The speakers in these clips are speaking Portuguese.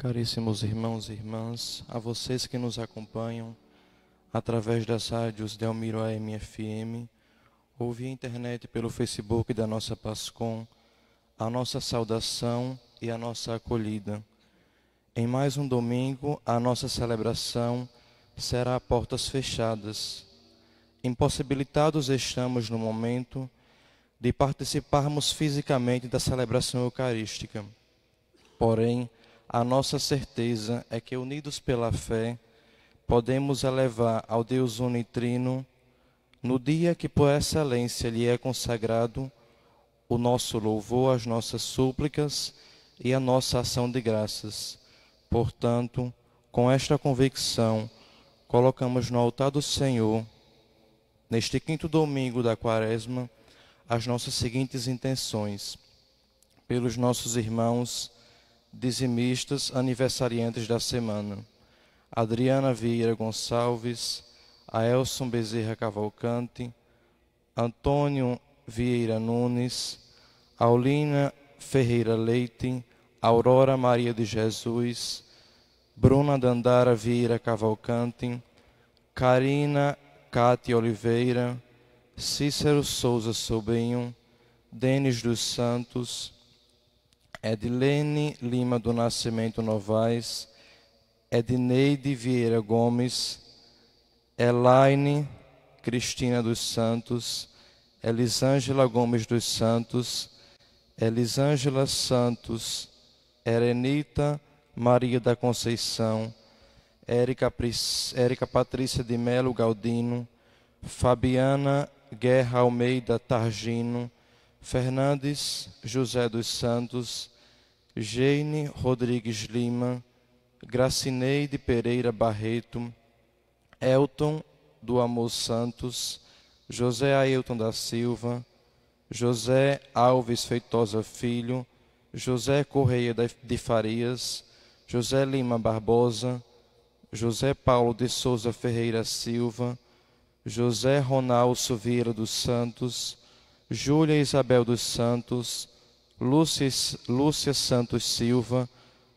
Caríssimos irmãos e irmãs, a vocês que nos acompanham através das rádios Delmiro AM FM ou via internet pelo Facebook da nossa Pascom, a nossa saudação e a nossa acolhida. Em mais um domingo, a nossa celebração será a portas fechadas. Impossibilitados estamos no momento de participarmos fisicamente da celebração eucarística. Porém, a nossa certeza é que, unidos pela fé, podemos elevar ao Deus unitrino, no dia que por excelência lhe é consagrado, o nosso louvor, as nossas súplicas e a nossa ação de graças. Portanto, com esta convicção, colocamos no altar do Senhor, neste quinto domingo da Quaresma, as nossas seguintes intenções: pelos nossos irmãos dizimistas aniversariantes da semana: Adriana Vieira Gonçalves, Aelson Bezerra Cavalcante, Antônio Vieira Nunes, Aulina Ferreira Leite, Aurora Maria de Jesus, Bruna Dandara Vieira Cavalcante, Karina Cátia Oliveira, Cícero Souza Sobrinho, Denis dos Santos, Edilene Lima do Nascimento Novaes, Edneide Vieira Gomes, Elaine Cristina dos Santos, Elisângela Gomes dos Santos, Elisângela Santos, Erenita Maria da Conceição, Érica Patrícia de Melo Galdino, Fabiana Guerra Almeida Targino, Fernandes José dos Santos, Jeine Rodrigues Lima, Gracineide Pereira Barreto, Elton do Amor Santos, José Ailton da Silva, José Alves Feitosa Filho, José Correia de Farias, José Lima Barbosa, José Paulo de Souza Ferreira Silva, José Ronaldo Vieira dos Santos, Júlia Isabel dos Santos, Lúcia Santos Silva,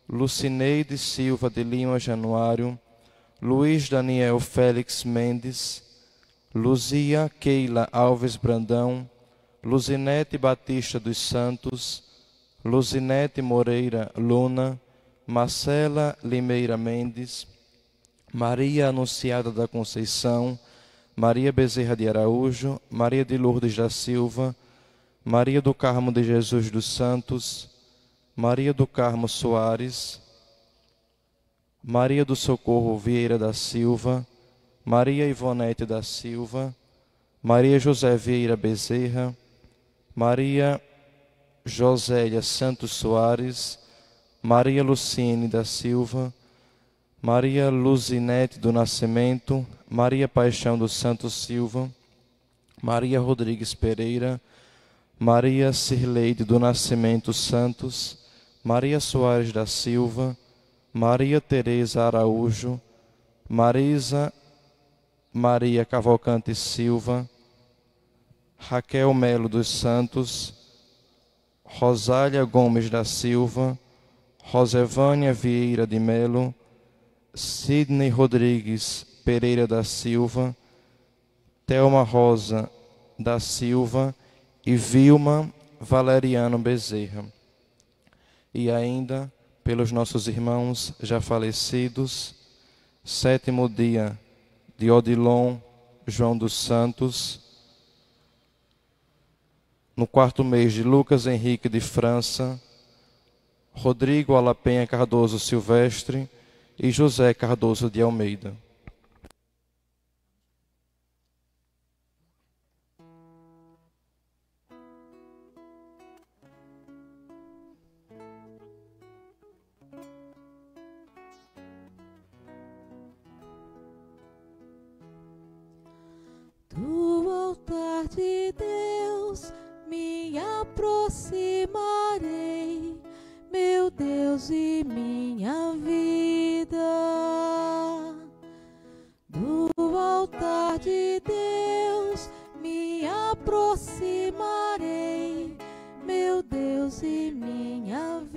Lucineide Silva de Lima Januário, Luiz Daniel Félix Mendes, Luzia Keila Alves Brandão, Luzinete Batista dos Santos, Luzinete Moreira Luna, Marcela Limeira Mendes, Maria Anunciada da Conceição, Maria Bezerra de Araújo, Maria de Lourdes da Silva, Maria do Carmo de Jesus dos Santos, Maria do Carmo Soares, Maria do Socorro Vieira da Silva, Maria Ivonete da Silva, Maria José Vieira Bezerra, Maria Josélia Santos Soares, Maria Lucine da Silva, Maria Luzinete do Nascimento, Maria Paixão dos Santos Silva, Maria Rodrigues Pereira, Maria Cirleide do Nascimento Santos, Maria Soares da Silva, Maria Tereza Araújo, Marisa Maria Cavalcante Silva, Raquel Melo dos Santos, Rosália Gomes da Silva, Rosevânia Vieira de Melo, Sidney Rodrigues Pereira da Silva, Thelma Rosa da Silva e Vilma Valeriano Bezerra. E ainda pelos nossos irmãos já falecidos, 7º dia de Odilon João dos Santos, no 4º mês de Lucas Henrique de França, Rodrigo Alapenha Cardoso Silvestre e José Cardoso de Almeida. Do altar de Deus me aproximarei, meu Deus e minha vida. Do altar de Deus me aproximarei, meu Deus e minha vida.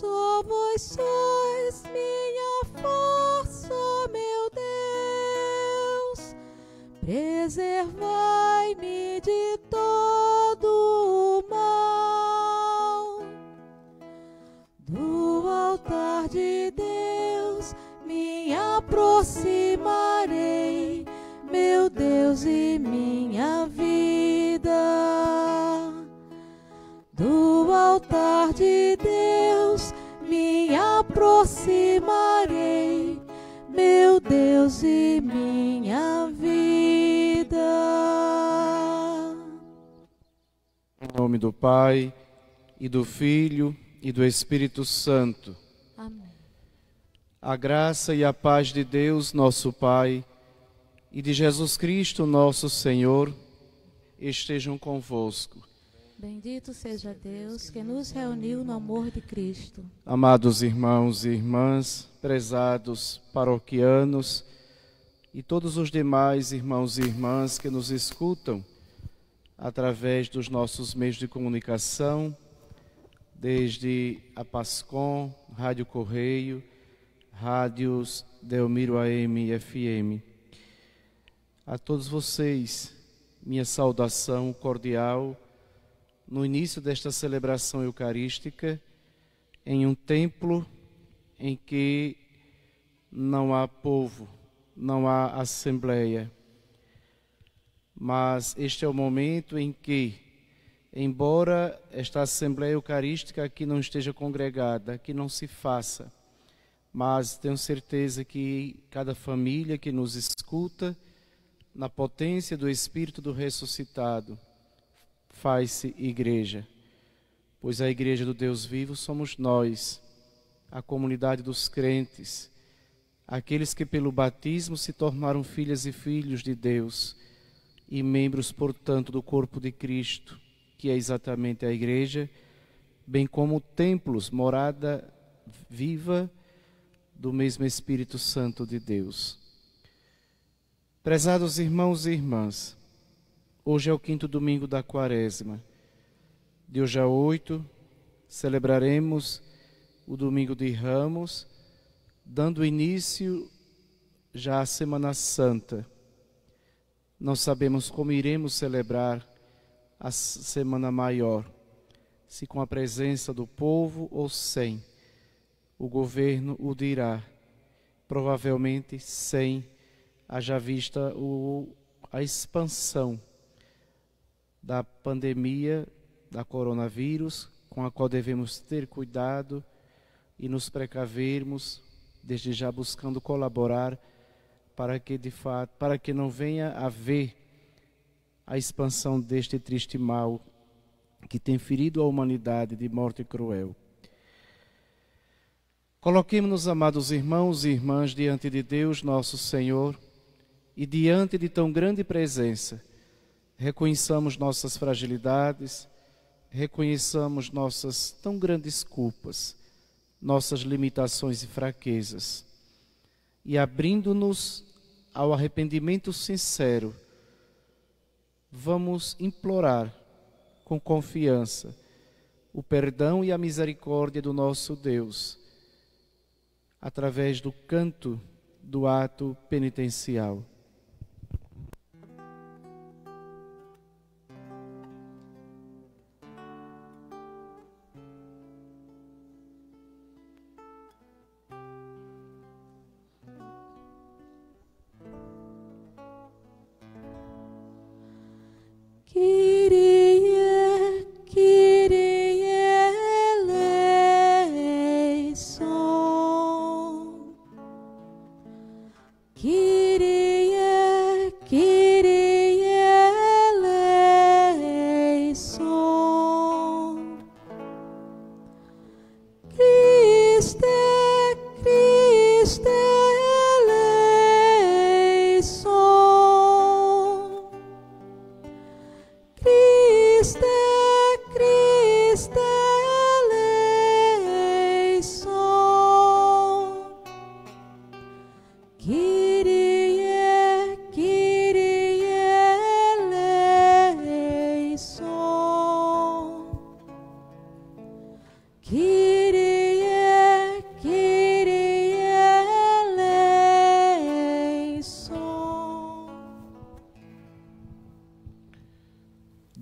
Só vós sois minha força, meu Deus. Preservai-me de todo o mal. Do altar de Deus me aproximarei, meu Deus e minha vida. Do altar de Deus me aproximarei, meu Deus e minha vida. Em nome do Pai, e do Filho, e do Espírito Santo. Amém. A graça e a paz de Deus, nosso Pai, e de Jesus Cristo, nosso Senhor, estejam convosco. Bendito seja Deus que nos reuniu no amor de Cristo. Amados irmãos e irmãs, prezados paroquianos e todos os demais irmãos e irmãs que nos escutam através dos nossos meios de comunicação, desde a Pascom, Rádio Correio, Rádios Delmiro AM e FM. A todos vocês, minha saudação cordial no início desta celebração eucarística, em um templo em que não há povo, não há assembleia. Mas este é o momento em que, embora esta Assembleia Eucarística aqui não esteja congregada, que não se faça, mas tenho certeza que cada família que nos escuta, na potência do Espírito do ressuscitado, faz-se igreja, pois a igreja do Deus vivo somos nós, a comunidade dos crentes, aqueles que pelo batismo se tornaram filhas e filhos de Deus e membros, portanto, do corpo de Cristo, que é exatamente a igreja, bem como templos, morada viva do mesmo Espírito Santo de Deus. Prezados irmãos e irmãs, hoje é o 5º domingo da Quaresma. De hoje a 8, celebraremos o Domingo de Ramos, dando início já à Semana Santa. Não sabemos como iremos celebrar a Semana Maior, se com a presença do povo ou sem. O governo o dirá, provavelmente sem, haja vista a expansão da pandemia da coronavírus, com a qual devemos ter cuidado e nos precavermos, desde já buscando colaborar para que de fato, para que não venha a haver a expansão deste triste mal que tem ferido a humanidade de morte cruel. Coloquemo-nos, amados irmãos e irmãs, diante de Deus nosso Senhor e diante de tão grande presença. Reconheçamos nossas fragilidades, reconheçamos nossas tão grandes culpas, nossas limitações e fraquezas, e abrindo-nos ao arrependimento sincero, vamos implorar com confiança o perdão e a misericórdia do nosso Deus, através do canto do ato penitencial. Kyrie, Kyrie eleison. Kyrie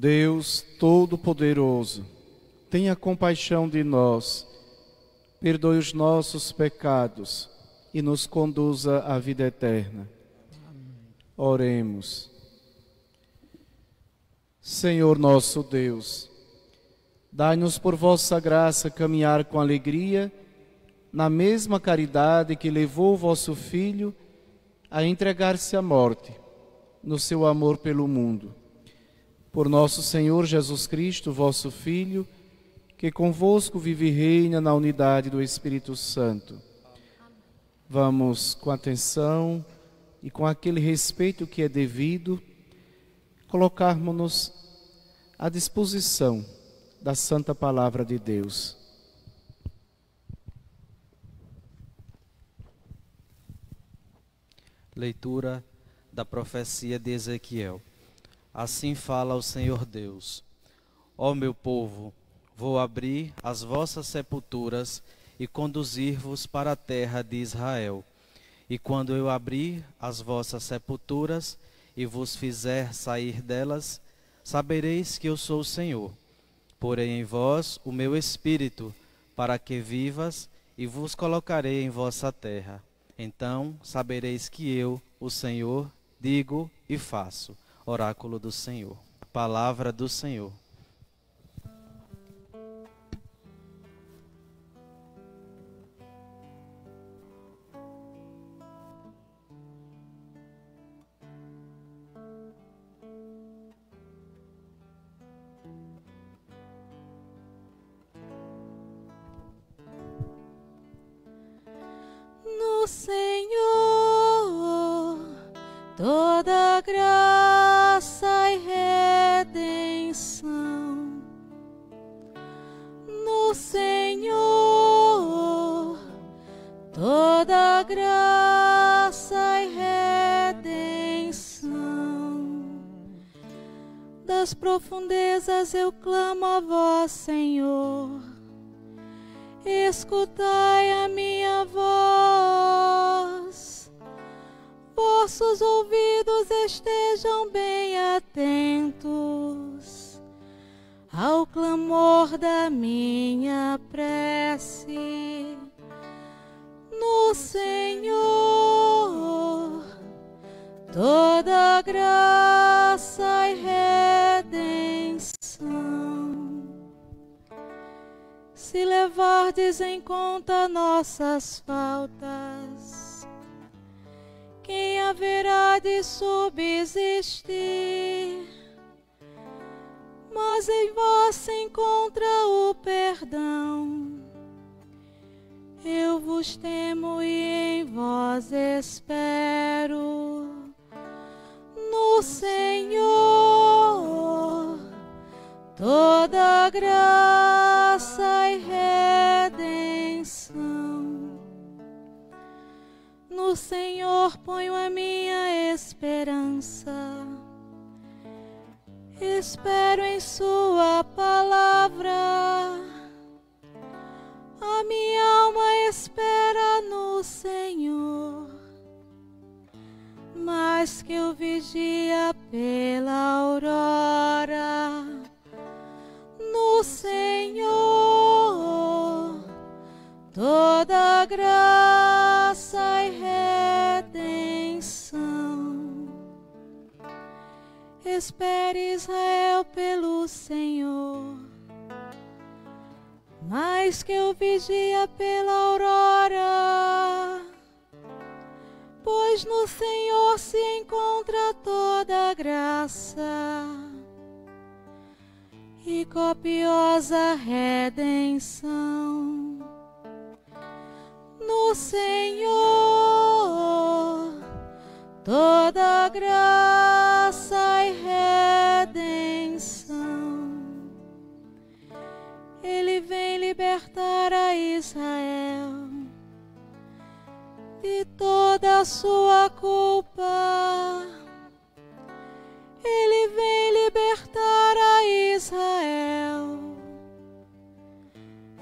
Deus Todo-Poderoso, tenha compaixão de nós, perdoe os nossos pecados e nos conduza à vida eterna. Oremos. Senhor nosso Deus, dai-nos por vossa graça caminhar com alegria na mesma caridade que levou o vosso Filho a entregar-se à morte, no seu amor pelo mundo. Por nosso Senhor Jesus Cristo, vosso Filho, que convosco vive e reina na unidade do Espírito Santo. Vamos, com atenção e com aquele respeito que é devido, colocarmos-nos à disposição da Santa Palavra de Deus. Leitura da profecia de Ezequiel. Assim fala o Senhor Deus: Ó meu povo, vou abrir as vossas sepulturas e conduzir-vos para a terra de Israel. E quando eu abrir as vossas sepulturas e vos fizer sair delas, sabereis que eu sou o Senhor. Porei em vós o meu espírito, para que vivas, e vos colocarei em vossa terra. Então sabereis que eu, o Senhor, digo e faço. Oráculo do Senhor. Palavra do Senhor. No Senhor toda graça e redenção. No Senhor toda graça e redenção. Das profundezas eu clamo a vós, Senhor. Escutai a minha voz, vossos ouvidos estejam bem atentos ao clamor da minha prece. No Senhor toda graça e redenção. Se levardes em conta nossas faltas, quem haverá de subsistir? Mas em vós se encontra o perdão. Eu vos temo e em vós espero. No Senhor toda graça e redenção. No Senhor ponho a minha esperança. Espero em sua palavra. A minha alma espera no Senhor, mais que eu vigia pela aurora. No Senhor toda graça e redenção. Espere, Israel, pelo Senhor, mais que eu vigia pela aurora. Pois no Senhor se encontra toda graça e copiosa redenção. No Senhor toda graça e redenção. Ele vem libertar a Israel de toda a sua culpa. Ele vem libertar a Israel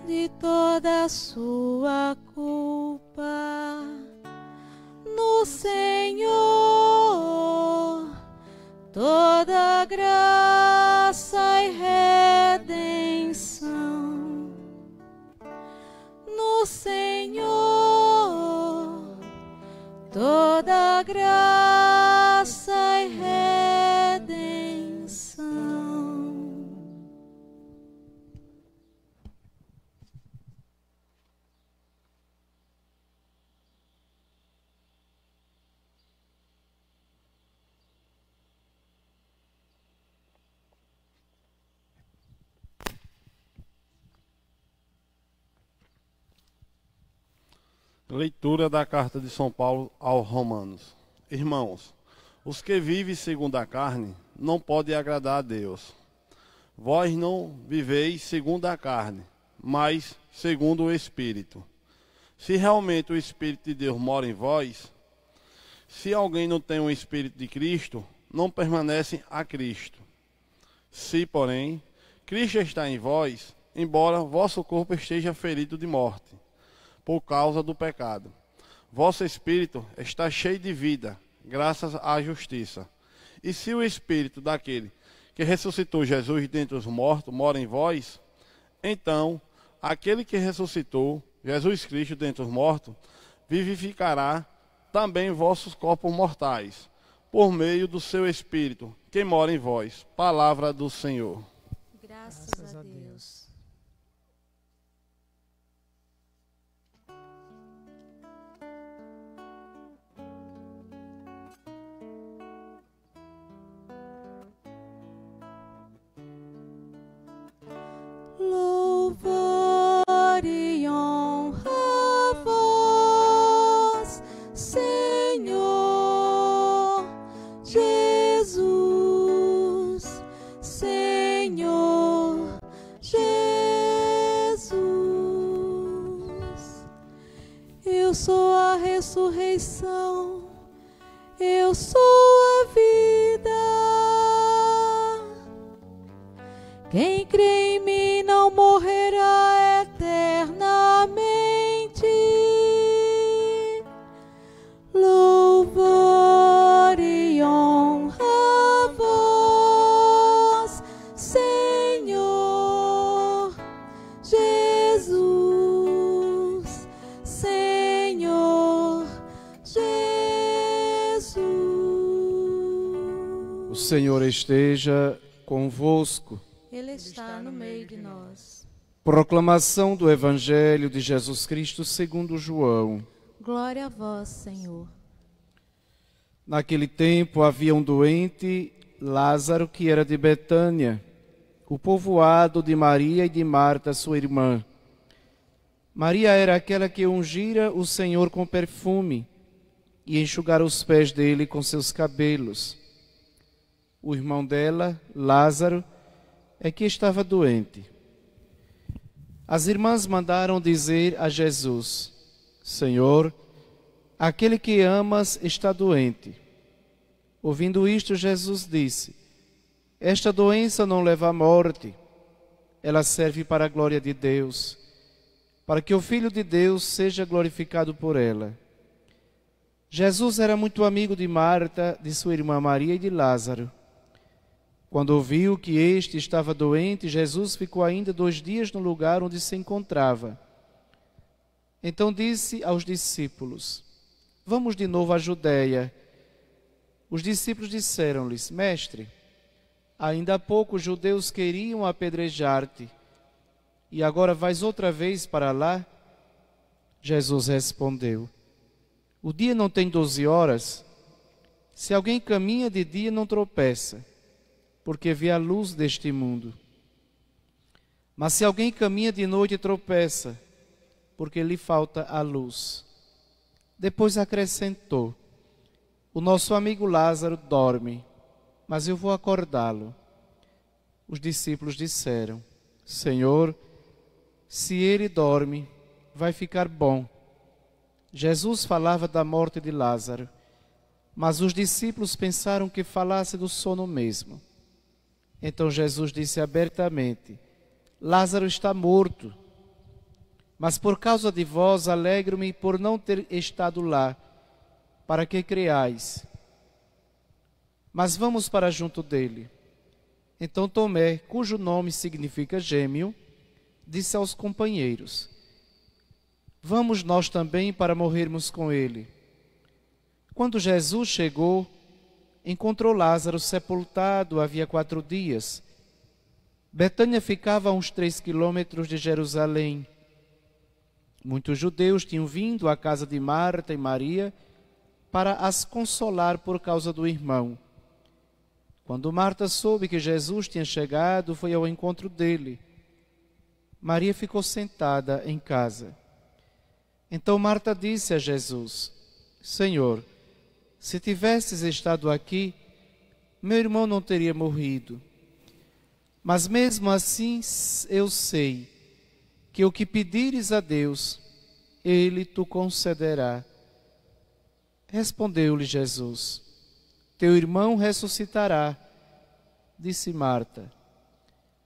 de toda a sua culpa. No Senhor toda graça Leitura da carta de São Paulo aos Romanos. Irmãos, os que vivem segundo a carne não podem agradar a Deus. Vós não viveis segundo a carne, mas segundo o Espírito. Se realmente o Espírito de Deus mora em vós, se alguém não tem o Espírito de Cristo, não permanece a Cristo. Se, porém, Cristo está em vós, embora vosso corpo esteja ferido de morte, por causa do pecado, vosso Espírito está cheio de vida, graças à justiça. E se o Espírito daquele que ressuscitou Jesus dentre os mortos mora em vós, então aquele que ressuscitou Jesus Cristo dentre os mortos vivificará também vossos corpos mortais, por meio do seu Espírito que mora em vós. Palavra do Senhor. Graças a Deus. Louvor e honra a vós, Senhor Jesus, Senhor Jesus. Eu sou a ressurreição, eu sou a vida. Quem crê em mim não morrerá eternamente. Louvor e honra a vós, Senhor Jesus, Senhor Jesus. O Senhor esteja convosco. Ele está no meio de nós. Proclamação do Evangelho de Jesus Cristo segundo João. Glória a vós, Senhor. Naquele tempo havia um doente, Lázaro, que era de Betânia, o povoado de Maria e de Marta, sua irmã. Maria era aquela que ungira o Senhor com perfume e enxugara os pés dele com seus cabelos. O irmão dela, Lázaro, é que estava doente. As irmãs mandaram dizer a Jesus: Senhor, aquele que amas está doente. Ouvindo isto, Jesus disse: Esta doença não leva à morte, ela serve para a glória de Deus, para que o Filho de Deus seja glorificado por ela. Jesus era muito amigo de Marta, de sua irmã Maria e de Lázaro. Quando ouviu que este estava doente, Jesus ficou ainda 2 dias no lugar onde se encontrava. Então disse aos discípulos: Vamos de novo à Judeia. Os discípulos disseram-lhes: Mestre, ainda há pouco os judeus queriam apedrejar-te, e agora vais outra vez para lá? Jesus respondeu: O dia não tem 12 horas? Se alguém caminha de dia, não tropeça, porque vê a luz deste mundo. Mas se alguém caminha de noite, tropeça, porque lhe falta a luz. Depois acrescentou: O nosso amigo Lázaro dorme, mas eu vou acordá-lo. Os discípulos disseram: Senhor, se ele dorme, vai ficar bom. Jesus falava da morte de Lázaro, mas os discípulos pensaram que falasse do sono mesmo. Então Jesus disse abertamente: Lázaro está morto, mas por causa de vós alegro-me por não ter estado lá, para que creais. Mas vamos para junto dele. Então Tomé, cujo nome significa gêmeo, disse aos companheiros: Vamos nós também para morrermos com ele. Quando Jesus chegou, encontrou Lázaro sepultado havia 4 dias. Betânia ficava a uns 3 quilômetros de Jerusalém. Muitos judeus tinham vindo à casa de Marta e Maria para as consolar por causa do irmão. Quando Marta soube que Jesus tinha chegado, foi ao encontro dele. Maria ficou sentada em casa. Então Marta disse a Jesus: Senhor, se tivesses estado aqui, meu irmão não teria morrido. Mas mesmo assim eu sei que o que pedires a Deus, Ele te concederá. Respondeu-lhe Jesus: Teu irmão ressuscitará. Disse Marta: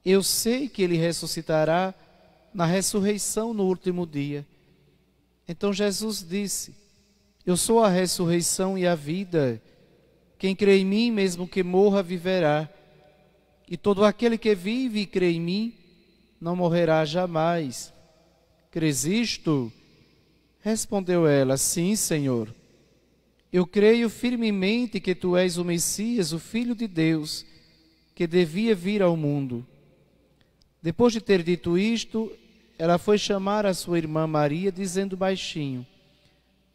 Eu sei que ele ressuscitará na ressurreição no último dia. Então Jesus disse: Eu sou a ressurreição e a vida. Quem crê em mim, mesmo que morra, viverá. E todo aquele que vive e crê em mim, não morrerá jamais. Crês isto? Respondeu ela: Sim, Senhor. Eu creio firmemente que tu és o Messias, o Filho de Deus, que devia vir ao mundo. Depois de ter dito isto, ela foi chamar a sua irmã Maria, dizendo baixinho: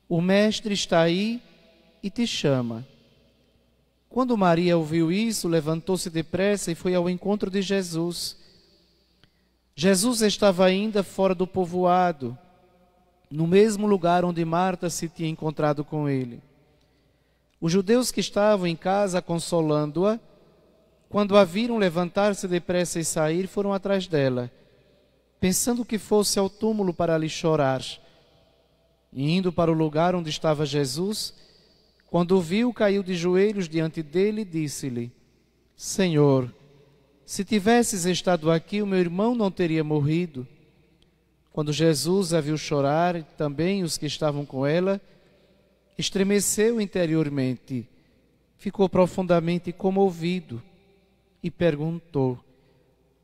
O Mestre está aí e te chama. Quando Maria ouviu isso, levantou-se depressa e foi ao encontro de Jesus. Jesus estava ainda fora do povoado, no mesmo lugar onde Marta se tinha encontrado com ele. Os judeus que estavam em casa consolando-a, quando a viram levantar-se depressa e sair, foram atrás dela, pensando que fosse ao túmulo para lhe chorar. E indo para o lugar onde estava Jesus, quando o viu, caiu de joelhos diante dele e disse-lhe: Senhor, se tivesses estado aqui, o meu irmão não teria morrido. Quando Jesus a viu chorar, e também os que estavam com ela, estremeceu interiormente, ficou profundamente comovido e perguntou: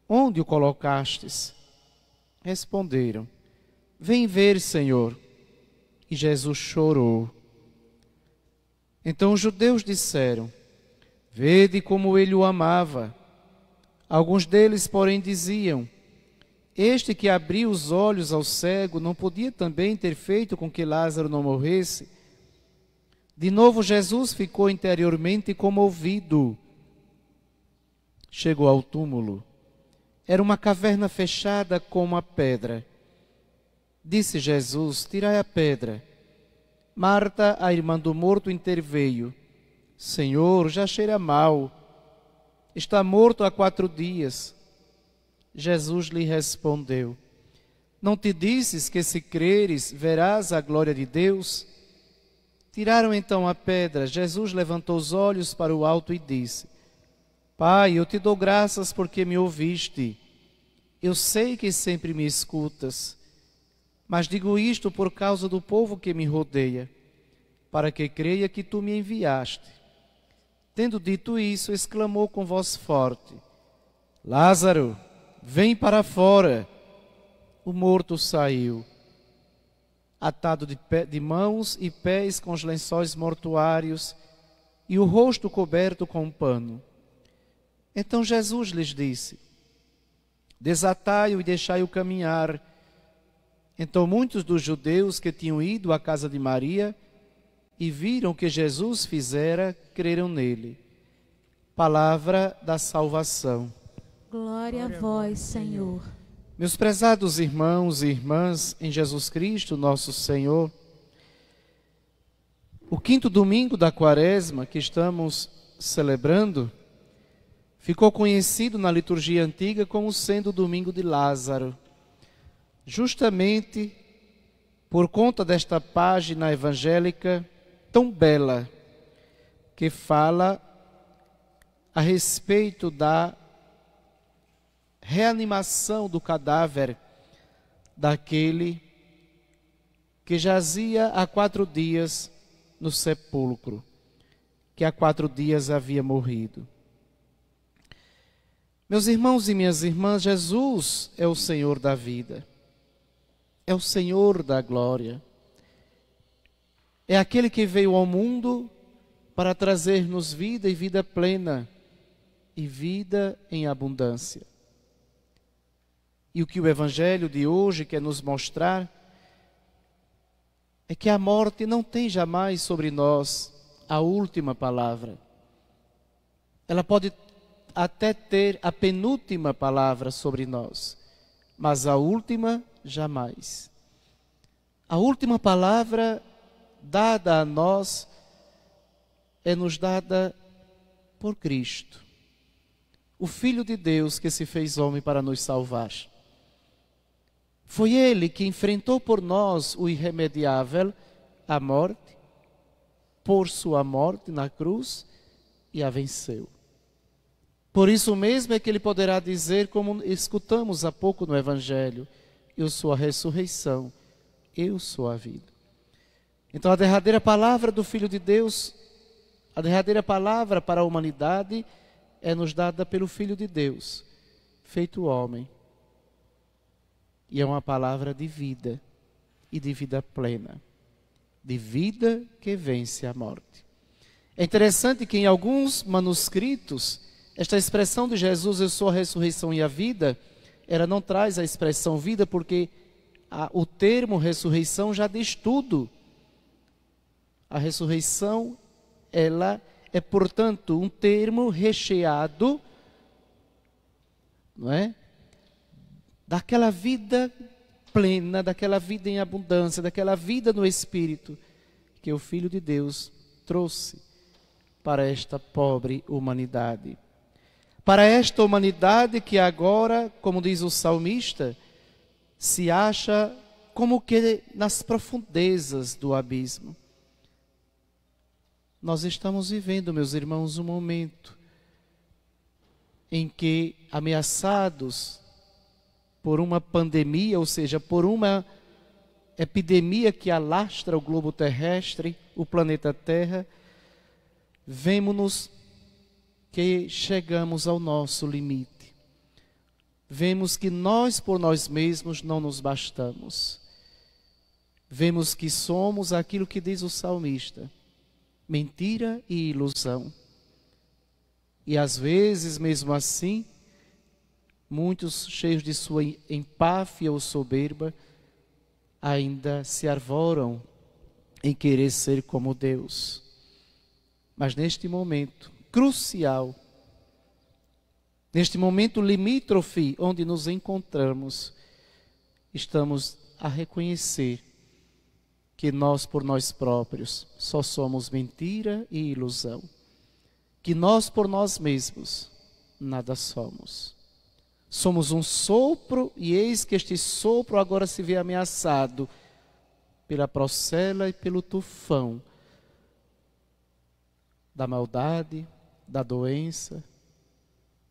Onde o colocastes? Responderam: Vem ver, Senhor. E Jesus chorou. Então os judeus disseram: Vede como ele o amava. Alguns deles, porém, diziam: Este que abriu os olhos ao cego não podia também ter feito com que Lázaro não morresse? De novo Jesus ficou interiormente comovido. Chegou ao túmulo. Era uma caverna fechada com uma pedra. Disse Jesus: Tirai a pedra. Marta, a irmã do morto, interveio: Senhor, já cheira mal. Está morto há 4 dias. Jesus lhe respondeu: Não te disses que se creres, verás a glória de Deus? Tiraram então a pedra. Jesus levantou os olhos para o alto e disse: Pai, eu te dou graças porque me ouviste. Eu sei que sempre me escutas, mas digo isto por causa do povo que me rodeia, para que creia que tu me enviaste. Tendo dito isso, exclamou com voz forte: Lázaro, vem para fora. O morto saiu, atado de mãos e pés com os lençóis mortuários e o rosto coberto com um pano. Então Jesus lhes disse: Desatai-o e deixai-o caminhar. Então muitos dos judeus que tinham ido à casa de Maria e viram o que Jesus fizera, creram nele. Palavra da salvação. Glória a vós, Senhor. Meus prezados irmãos e irmãs em Jesus Cristo, nosso Senhor, o 5º domingo da Quaresma que estamos celebrando ficou conhecido na liturgia antiga como sendo o domingo de Lázaro, justamente por conta desta página evangélica tão bela que fala a respeito da reanimação do cadáver daquele que jazia há 4 dias no sepulcro, que há 4 dias havia morrido. Meus irmãos e minhas irmãs, Jesus é o Senhor da vida, é o Senhor da glória, é aquele que veio ao mundo para trazer-nos vida e vida plena e vida em abundância. E o que o Evangelho de hoje quer nos mostrar é que a morte não tem jamais sobre nós a última palavra. Ela pode até ter a penúltima palavra sobre nós, mas a última jamais. A última palavra dada a nós é nos dada por Cristo, o Filho de Deus que se fez homem para nos salvar. Foi Ele que enfrentou por nós o irremediável, a morte, por sua morte na cruz, e a venceu. Por isso mesmo é que Ele poderá dizer, como escutamos há pouco no Evangelho: eu sou a ressurreição, eu sou a vida. Então a derradeira palavra do Filho de Deus, a derradeira palavra para a humanidade é nos dada pelo Filho de Deus, feito homem. E é uma palavra de vida, e de vida plena, de vida que vence a morte. É interessante que em alguns manuscritos, esta expressão de Jesus, eu sou a ressurreição e a vida, ela não traz a expressão vida, porque o termo ressurreição já diz tudo. A ressurreição, ela é, portanto, um termo recheado, não é? Daquela vida plena, daquela vida em abundância, daquela vida no Espírito, que o Filho de Deus trouxe para esta pobre humanidade. Para esta humanidade que agora, como diz o salmista, se acha como que nas profundezas do abismo. Nós estamos vivendo, meus irmãos, um momento em que, ameaçados por uma pandemia, ou seja, por uma epidemia que alastra o globo terrestre, o planeta Terra, vemos-nos que chegamos ao nosso limite. Vemos que nós por nós mesmos não nos bastamos. Vemos que somos aquilo que diz o salmista: mentira e ilusão. E às vezes, mesmo assim, muitos, cheios de sua empáfia ou soberba, ainda se arvoram em querer ser como Deus. Mas neste momento crucial, neste momento limítrofe onde nos encontramos, estamos a reconhecer que nós por nós próprios só somos mentira e ilusão, que nós por nós mesmos nada somos. Somos um sopro, e eis que este sopro agora se vê ameaçado pela procela e pelo tufão da maldade, da doença,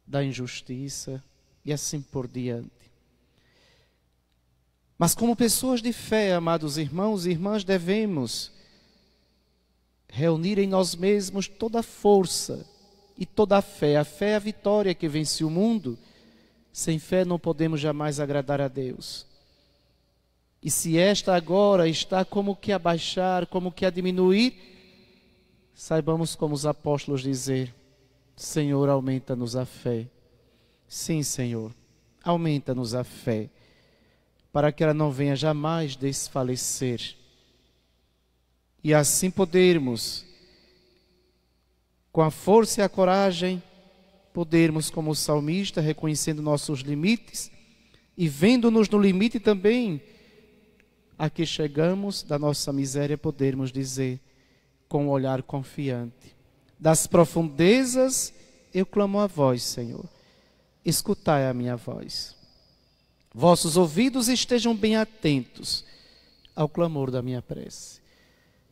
da injustiça e assim por diante. Mas como pessoas de fé, amados irmãos e irmãs, devemos reunir em nós mesmos toda a força e toda a fé. A fé é a vitória que vence o mundo. Sem fé não podemos jamais agradar a Deus. E se esta agora está como que a baixar, como que a diminuir, saibamos como os apóstolos dizer: Senhor, aumenta-nos a fé. Sim, Senhor, aumenta-nos a fé, para que ela não venha jamais desfalecer. E assim podermos, com a força e a coragem, podermos, como o salmista, reconhecendo nossos limites e vendo-nos no limite também, a que chegamos da nossa miséria, podermos dizer com um olhar confiante: das profundezas eu clamo a vós, Senhor, escutai a minha voz. Vossos ouvidos estejam bem atentos ao clamor da minha prece.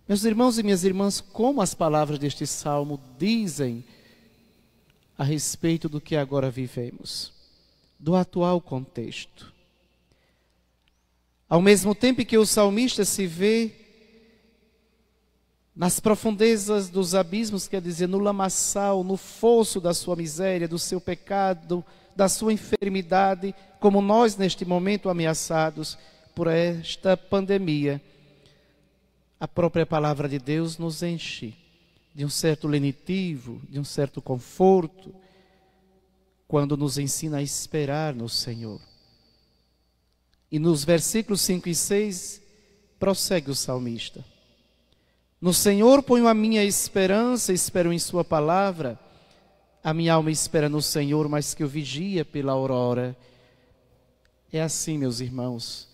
Meus irmãos e minhas irmãs, como as palavras deste salmo dizem a respeito do que agora vivemos, do atual contexto. Ao mesmo tempo que o salmista se vê nas profundezas dos abismos, quer dizer, no lamaçal, no fosso da sua miséria, do seu pecado, da sua enfermidade, como nós neste momento ameaçados por esta pandemia, a própria palavra de Deus nos enche de um certo lenitivo, de um certo conforto, quando nos ensina a esperar no Senhor. E nos versículos 5 e 6, prossegue o salmista: no Senhor ponho a minha esperança, espero em sua palavra. A minha alma espera no Senhor, mais que eu vigia pela aurora. É assim, meus irmãos,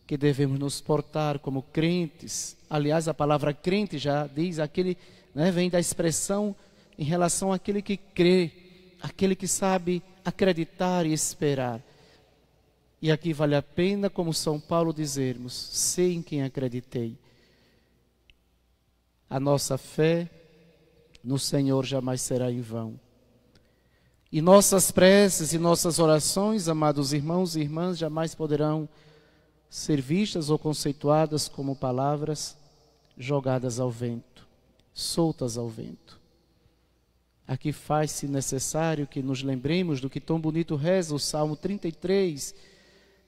que devemos nos portar como crentes. Aliás, a palavra crente já diz aquele, vem da expressão em relação àquele que crê, aquele que sabe acreditar e esperar. E aqui vale a pena, como São Paulo, dizermos: sei em quem acreditei. A nossa fé no Senhor jamais será em vão. E nossas preces e nossas orações, amados irmãos e irmãs, jamais poderão ser vistas ou conceituadas como palavras jogadas ao vento, soltas ao vento. Aqui faz-se necessário que nos lembremos do que tão bonito reza o Salmo 33,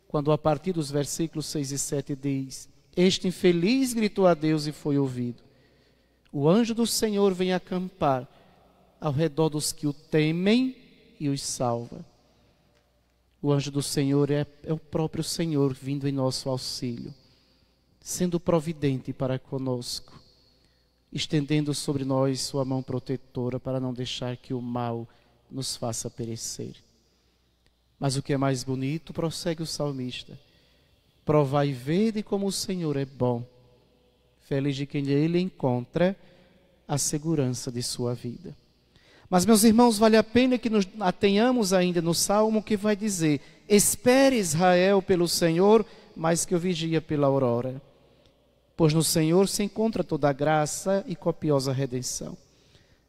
quando a partir dos versículos 6 e 7 diz: este infeliz gritou a Deus e foi ouvido. O anjo do Senhor vem acampar ao redor dos que o temem e os salva. O anjo do Senhor é o próprio Senhor vindo em nosso auxílio, sendo providente para conosco, estendendo sobre nós sua mão protetora para não deixar que o mal nos faça perecer. Mas o que é mais bonito, prossegue o salmista: provai e vede como o Senhor é bom. Feliz de quem ele encontra a segurança de sua vida. Mas, meus irmãos, vale a pena que nos atenhamos ainda no Salmo que vai dizer: espere Israel pelo Senhor, mais que o vigia pela aurora. Pois no Senhor se encontra toda a graça e copiosa redenção.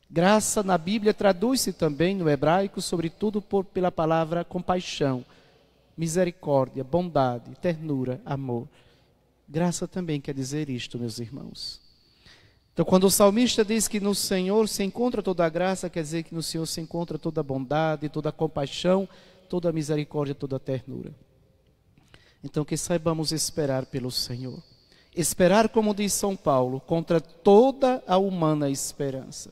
Graça na Bíblia traduz-se também no hebraico, sobretudo pela palavra compaixão, misericórdia, bondade, ternura, amor. Graça também quer dizer isto, meus irmãos. Então, quando o salmista diz que no Senhor se encontra toda a graça, quer dizer que no Senhor se encontra toda a bondade, toda a compaixão, toda a misericórdia, toda a ternura. Então, que saibamos esperar pelo Senhor. Esperar, como diz São Paulo, contra toda a humana esperança.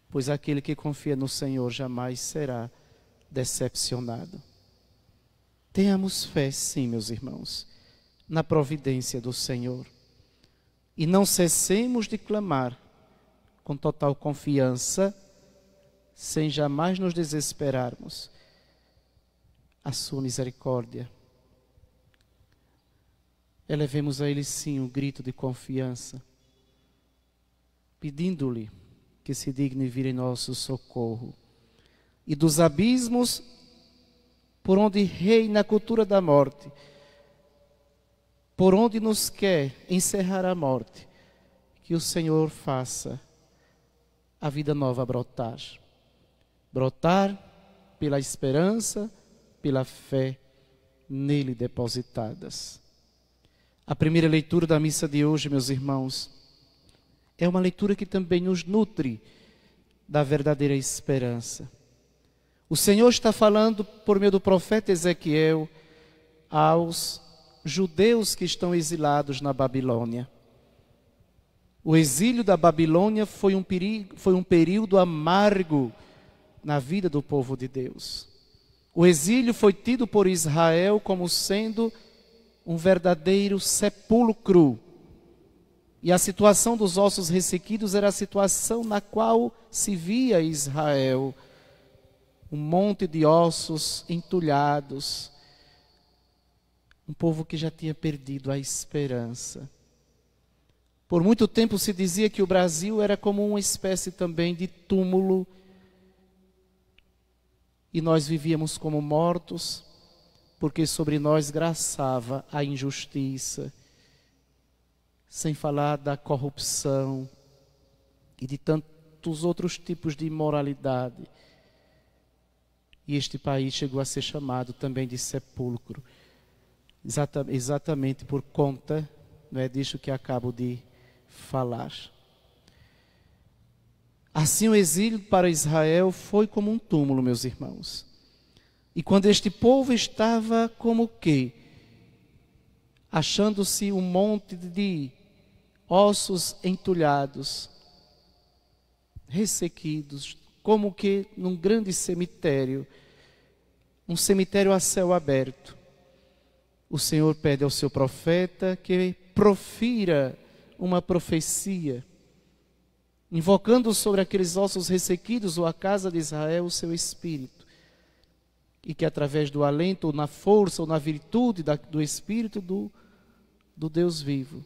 Pois aquele que confia no Senhor jamais será decepcionado. Tenhamos fé, sim, meus irmãos, na providência do Senhor. E não cessemos de clamar com total confiança, sem jamais nos desesperarmos, a sua misericórdia. Elevemos a Ele sim um grito de confiança, pedindo-lhe que se digne vir em nosso socorro. E dos abismos por onde reina a cultura da morte, por onde nos quer encerrar a morte, que o Senhor faça a vida nova brotar. Brotar pela esperança, pela fé nele depositadas. A primeira leitura da missa de hoje, meus irmãos, é uma leitura que também nos nutre da verdadeira esperança. O Senhor está falando por meio do profeta Ezequiel aos judeus que estão exilados na Babilônia. O exílio da Babilônia foi um período amargo na vida do povo de Deus. O exílio foi tido por Israel como sendo um verdadeiro sepulcro. E a situação dos ossos ressequidos era a situação na qual se via Israel. Um monte de ossos entulhados. Um povo que já tinha perdido a esperança. Por muito tempo se dizia que o Brasil era como uma espécie também de túmulo. E nós vivíamos como mortos, porque sobre nós graçava a injustiça. Sem falar da corrupção e de tantos outros tipos de imoralidade. E este país chegou a ser chamado também de sepulcro. Exatamente por conta, disso que acabo de falar. Assim o exílio para Israel foi como um túmulo, meus irmãos. E quando este povo estava como que? Achando-se um monte de ossos entulhados, ressequidos, como que num grande cemitério, um cemitério a céu aberto. O Senhor pede ao seu profeta que profira uma profecia, invocando sobre aqueles ossos ressequidos ou a casa de Israel o seu espírito. e que através do alento, ou na força, ou na virtude do Espírito do Deus vivo,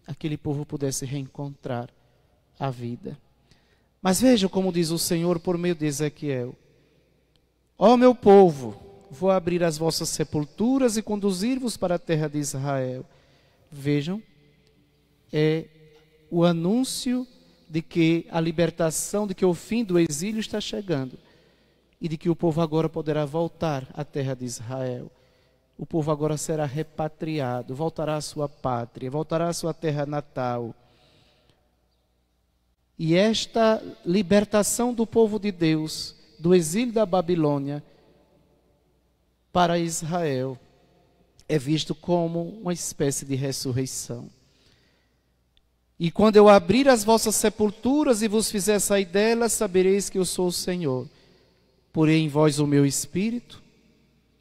aquele povo pudesse reencontrar a vida. Mas veja como diz o Senhor por meio de Ezequiel: ó meu povo, vou abrir as vossas sepulturas e conduzir-vos para a terra de Israel. Vejam, é o anúncio de que a libertação, de que o fim do exílio está chegando e de que o povo agora poderá voltar à terra de Israel. O povo agora será repatriado, voltará à sua pátria, voltará à sua terra natal. E esta libertação do povo de Deus, do exílio da Babilônia para Israel, é visto como uma espécie de ressurreição. E quando eu abrir as vossas sepulturas e vos fizer sair delas, sabereis que eu sou o Senhor. Porém em vós o meu Espírito,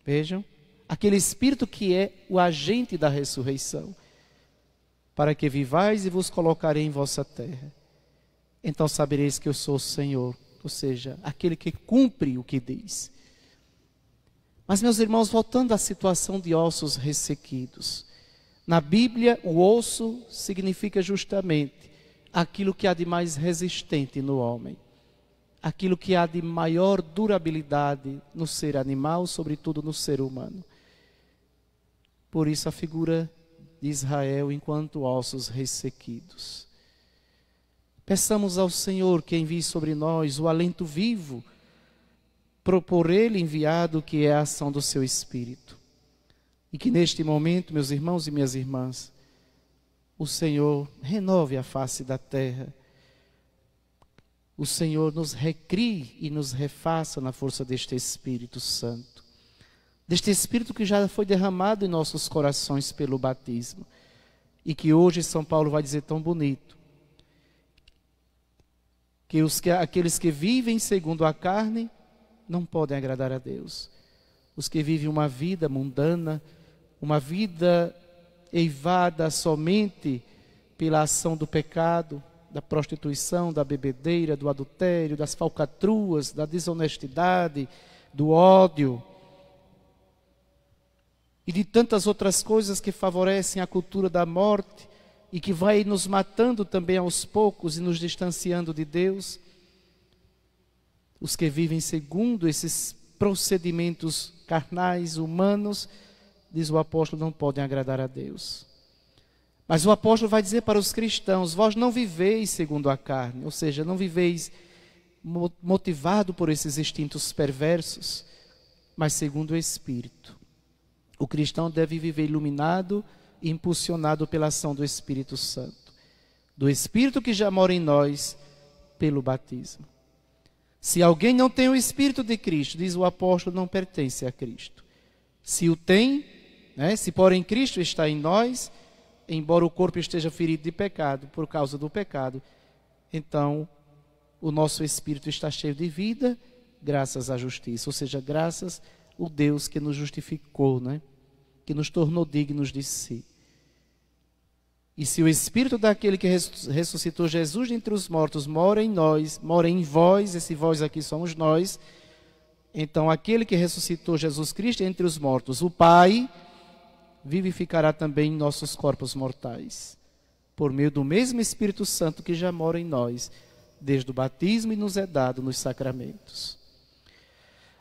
vejam, aquele Espírito que é o agente da ressurreição, para que vivais e vos colocarei em vossa terra. Então sabereis que eu sou o Senhor, ou seja, aquele que cumpre o que diz. Mas, meus irmãos, voltando à situação de ossos ressequidos. Na Bíblia, o osso significa justamente aquilo que há de mais resistente no homem. Aquilo que há de maior durabilidade no ser animal, sobretudo no ser humano. Por isso a figura de Israel enquanto ossos ressequidos. Peçamos ao Senhor que envie sobre nós o alento vivo, por Ele enviado, que é a ação do seu Espírito. E que neste momento, meus irmãos e minhas irmãs, o Senhor renove a face da terra. O Senhor nos recrie e nos refaça na força deste Espírito Santo. Deste Espírito que já foi derramado em nossos corações pelo batismo. E que hoje São Paulo vai dizer tão bonito. Que aqueles que vivem segundo a carne não podem agradar a Deus. Os que vivem uma vida mundana, uma vida eivada somente pela ação do pecado, da prostituição, da bebedeira, do adultério, das falcatruas, da desonestidade, do ódio e de tantas outras coisas que favorecem a cultura da morte e que vai nos matando também aos poucos e nos distanciando de Deus. Os que vivem segundo esses procedimentos carnais, humanos, diz o apóstolo, não podem agradar a Deus. Mas o apóstolo vai dizer para os cristãos: vós não viveis segundo a carne, ou seja, não viveis motivado por esses instintos perversos, mas segundo o Espírito. O cristão deve viver iluminado e impulsionado pela ação do Espírito Santo, do Espírito que já mora em nós pelo batismo. Se alguém não tem o Espírito de Cristo, diz o apóstolo, não pertence a Cristo. Se o tem, se porém Cristo está em nós, embora o corpo esteja ferido de pecado, por causa do pecado, então o nosso espírito está cheio de vida, graças à justiça, ou seja, graças ao Deus que nos justificou, que nos tornou dignos de si. E se o Espírito daquele que ressuscitou Jesus dentre os mortos mora em nós, mora em vós, esse vós aqui somos nós, então aquele que ressuscitou Jesus Cristo entre os mortos, o Pai, vivificará também nossos corpos mortais, por meio do mesmo Espírito Santo que já mora em nós, desde o batismo e nos é dado nos sacramentos.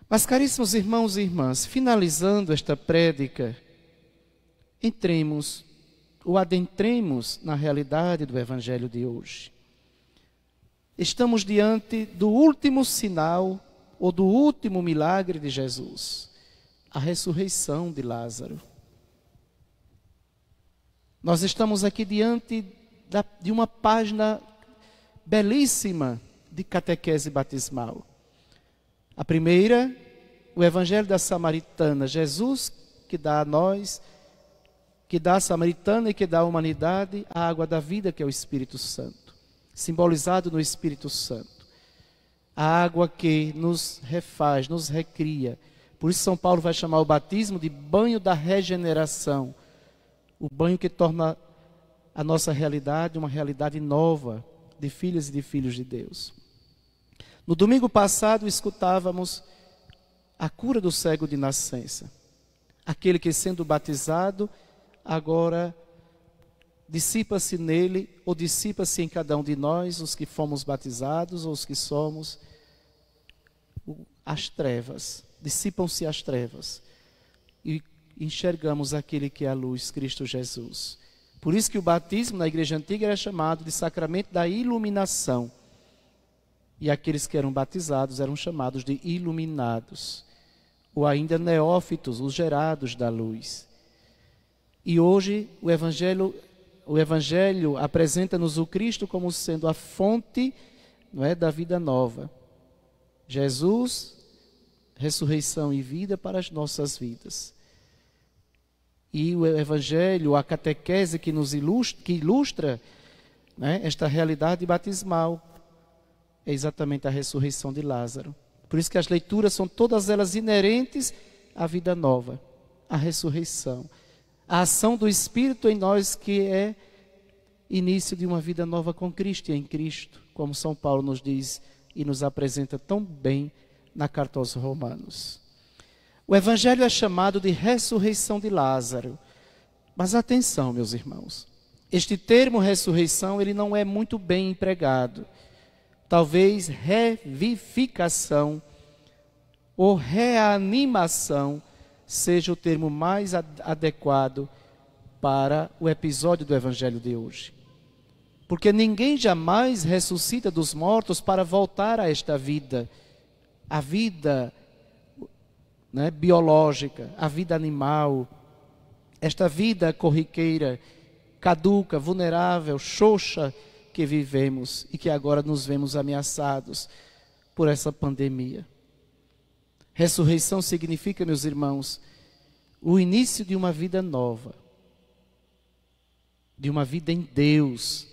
Mas, caríssimos irmãos e irmãs, finalizando esta prédica, adentremos na realidade do Evangelho de hoje. Estamos diante do último sinal, ou do último milagre de Jesus, a ressurreição de Lázaro. Nós estamos aqui diante de uma página belíssima de catequese batismal. A primeira, o Evangelho da Samaritana, Jesus que dá a nós, que dá à samaritana e que dá à humanidade a água da vida, que é o Espírito Santo, simbolizado no Espírito Santo. A água que nos refaz, nos recria. Por isso São Paulo vai chamar o batismo de banho da regeneração. O banho que torna a nossa realidade uma realidade nova, de filhas e de filhos de Deus. No domingo passado escutávamos a cura do cego de nascença. Aquele que, sendo batizado, agora dissipa-se nele, ou dissipa-se em cada um de nós, os que fomos batizados, ou os que somos, as trevas. Dissipam-se as trevas. E enxergamos aquele que é a luz, Cristo Jesus. Por isso que o batismo na igreja antiga era chamado de sacramento da iluminação. E aqueles que eram batizados eram chamados de iluminados, ou ainda neófitos, os gerados da luz. E hoje o Evangelho apresenta-nos o Cristo como sendo a fonte, não é, da vida nova. Jesus, ressurreição e vida para as nossas vidas. E o Evangelho, a catequese que nos ilustra, né, esta realidade batismal, é exatamente a ressurreição de Lázaro. Por isso que as leituras são todas elas inerentes à vida nova, à ressurreição. A ação do Espírito em nós, que é início de uma vida nova com Cristo e em Cristo, como São Paulo nos diz e nos apresenta tão bem na carta aos Romanos. O Evangelho é chamado de ressurreição de Lázaro. Mas atenção, meus irmãos, este termo ressurreição, ele não é muito bem empregado. Talvez revivificação ou reanimação seja o termo mais adequado para o episódio do Evangelho de hoje. Porque ninguém jamais ressuscita dos mortos para voltar a esta vida, a vida, né, biológica, a vida animal, esta vida corriqueira, caduca, vulnerável, xoxa que vivemos e que agora nos vemos ameaçados por essa pandemia. Ressurreição significa, meus irmãos, o início de uma vida nova, de uma vida em Deus.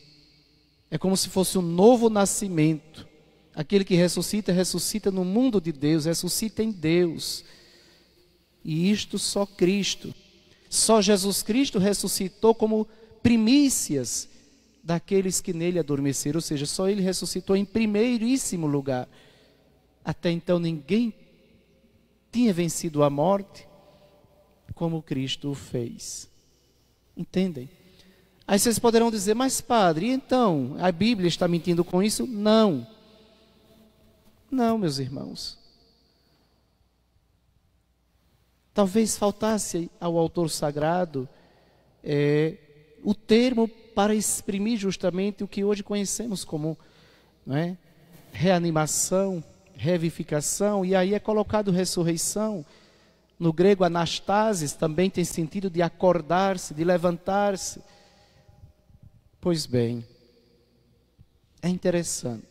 É como se fosse um novo nascimento. Aquele que ressuscita, ressuscita no mundo de Deus, ressuscita em Deus. E isto só Cristo. Só Jesus Cristo ressuscitou como primícias daqueles que nele adormeceram. Ou seja, só ele ressuscitou em primeiríssimo lugar. Até então ninguém tinha vencido a morte como Cristo o fez. Entendem? Aí vocês poderão dizer, mas padre, e então? A Bíblia está mentindo com isso? Não. Não, meus irmãos. Talvez faltasse ao autor sagrado o termo para exprimir justamente o que hoje conhecemos como, não é, reanimação, revivificação, e aí é colocado ressurreição. No grego, anastasis também tem sentido de acordar-se, de levantar-se. Pois bem, é interessante.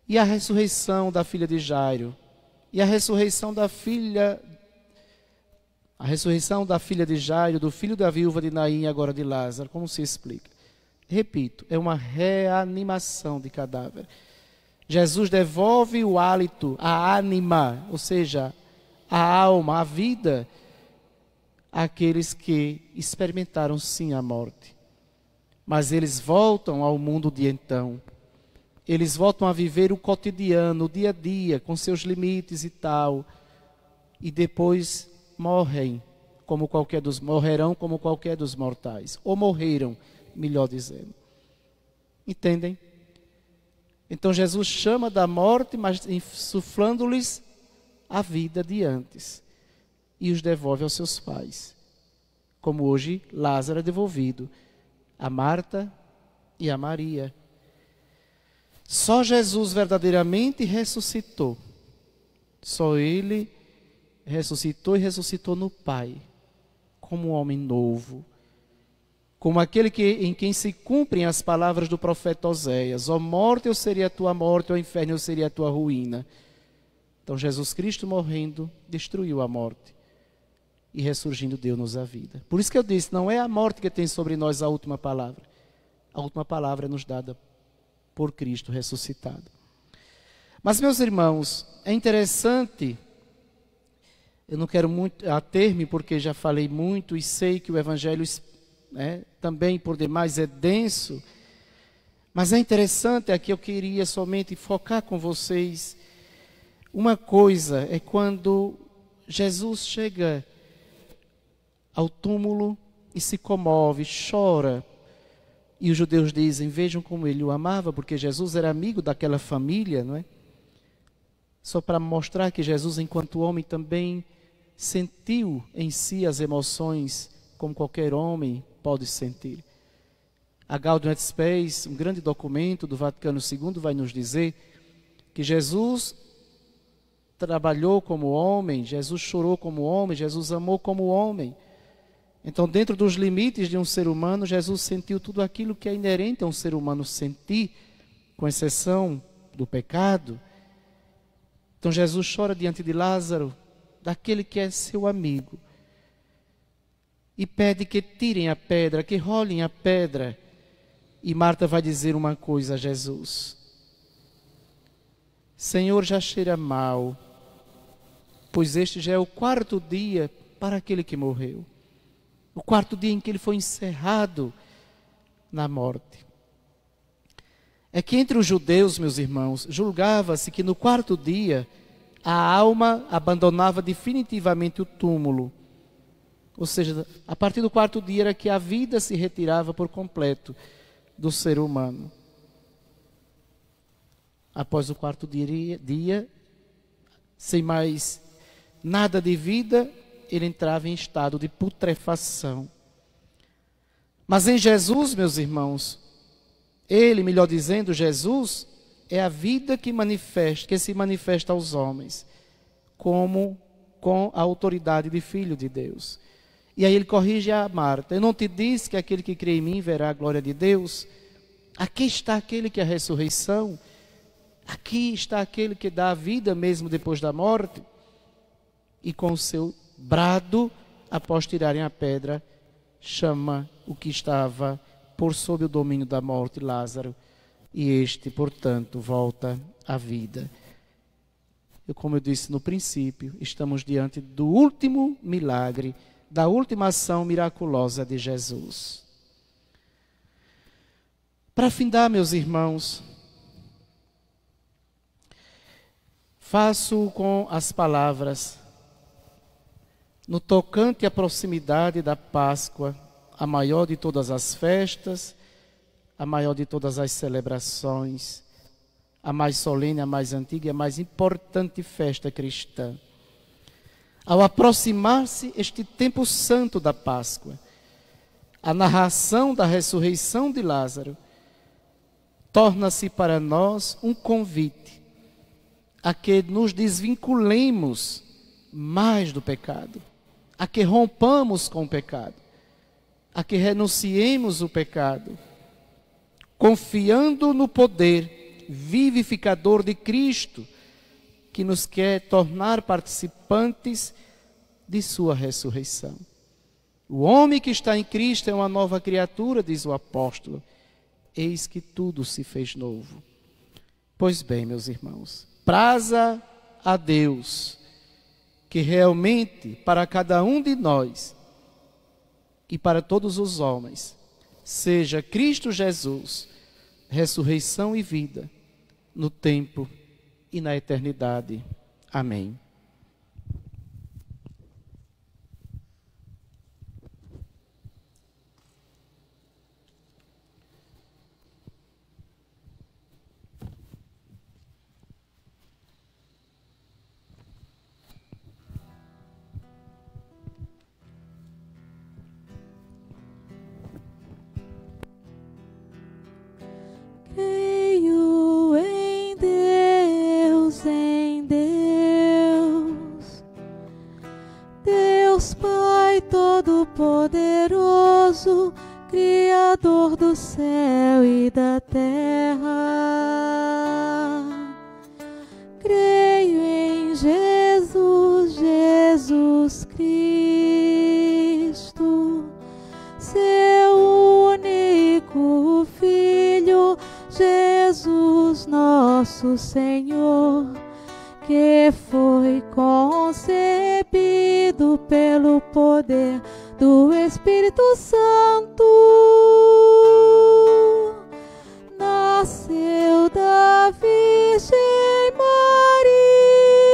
E a ressurreição da filha de Jairo? E a ressurreição da filha de Jairo, do filho da viúva de Naim e agora de Lázaro, como se explica? Repito, é uma reanimação de cadáver. Jesus devolve o hálito, a ânima, ou seja, a alma, a vida, àqueles que experimentaram sim a morte. Mas eles voltam ao mundo de então. Eles voltam a viver o cotidiano, o dia a dia, com seus limites e tal. E depois morrerão como qualquer dos mortais. Ou morreram, melhor dizendo. Entendem? Então Jesus chama da morte, mas insuflando-lhes a vida de antes. E os devolve aos seus pais. Como hoje Lázaro é devolvido a Marta e a Maria. Só Jesus verdadeiramente ressuscitou. Só Ele ressuscitou e ressuscitou no Pai, como um homem novo, como aquele em quem se cumprem as palavras do profeta Oséias: ó morte, eu seria a tua morte, ó inferno, eu seria a tua ruína. Então Jesus Cristo morrendo, destruiu a morte, e ressurgindo deu-nos a vida. Por isso que eu disse, não é a morte que tem sobre nós a última palavra. A última palavra é nos dada por Cristo ressuscitado. Mas, meus irmãos, é interessante, eu não quero muito ater-me porque já falei muito e sei que o Evangelho também por demais é denso, mas é interessante, aqui eu queria somente focar com vocês Uma coisa é quando Jesus chega ao túmulo e se comove, chora. E os judeus dizem, vejam como ele o amava, porque Jesus era amigo daquela família, não é? Só para mostrar que Jesus, enquanto homem, também sentiu em si as emoções como qualquer homem pode sentir. A Gaudium et Spes, um grande documento do Vaticano II, vai nos dizer que Jesus trabalhou como homem, Jesus chorou como homem, Jesus amou como homem. Então, dentro dos limites de um ser humano, Jesus sentiu tudo aquilo que é inerente a um ser humano sentir, com exceção do pecado. Então, Jesus chora diante de Lázaro, daquele que é seu amigo, e pede que tirem a pedra, que rolem a pedra. E Marta vai dizer uma coisa a Jesus: Senhor, já cheira mal, pois este já é o 4º dia para aquele que morreu. O 4º dia em que ele foi encerrado na morte. É que entre os judeus, meus irmãos, julgava-se que no 4º dia a alma abandonava definitivamente o túmulo. Ou seja, a partir do 4º dia era que a vida se retirava por completo do ser humano. Após o 4º dia, sem mais nada de vida, ele entrava em estado de putrefação. Mas em Jesus, meus irmãos, ele, melhor dizendo, Jesus, é a vida que se manifesta aos homens, como com a autoridade de Filho de Deus. E aí ele corrige a Marta: eu não te disse que aquele que crê em mim verá a glória de Deus? Aqui está aquele que é a ressurreição. Aqui está aquele que dá a vida mesmo depois da morte. E com o seu brado, após tirarem a pedra, chama o que estava por sob o domínio da morte, Lázaro. E este, portanto, volta à vida. Como eu disse no princípio, estamos diante do último milagre, da última ação miraculosa de Jesus. Para findar, meus irmãos, faço com as palavras: no tocante à proximidade da Páscoa, a maior de todas as festas, a maior de todas as celebrações, a mais solene, a mais antiga e a mais importante festa cristã. Ao aproximar-se este tempo santo da Páscoa, a narração da ressurreição de Lázaro torna-se para nós um convite a que nos desvinculemos mais do pecado, a que rompamos com o pecado, a que renunciemos o pecado, confiando no poder vivificador de Cristo, que nos quer tornar participantes de sua ressurreição. O homem que está em Cristo é uma nova criatura, diz o apóstolo. Eis que tudo se fez novo. Pois bem, meus irmãos, praza a Deus que realmente para cada um de nós e para todos os homens seja Cristo Jesus ressurreição e vida no tempo e na eternidade. Amém. Creio em Deus, Deus Pai Todo-Poderoso, Criador do céu e da terra. Creio em Jesus, Jesus Cristo, seu único Filho, Jesus nosso Senhor, que foi concebido pelo poder do Espírito Santo, nasceu da Virgem Maria,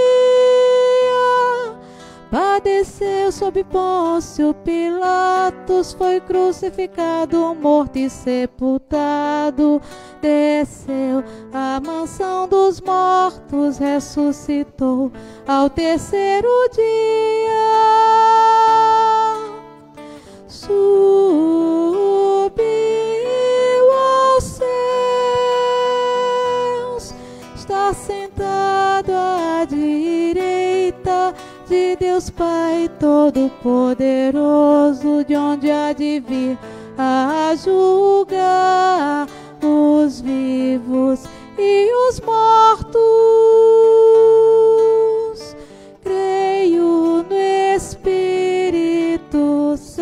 padeceu sob Pôncio Pilatos, foi crucificado, morto e sepultado, desceu à mansão dos mortos, ressuscitou ao terceiro dia, subiu aos céus, está sentado à direita de Deus Pai Todo-Poderoso, de onde há de vir a julgar os vivos e os mortos. Creio no Espírito Santo,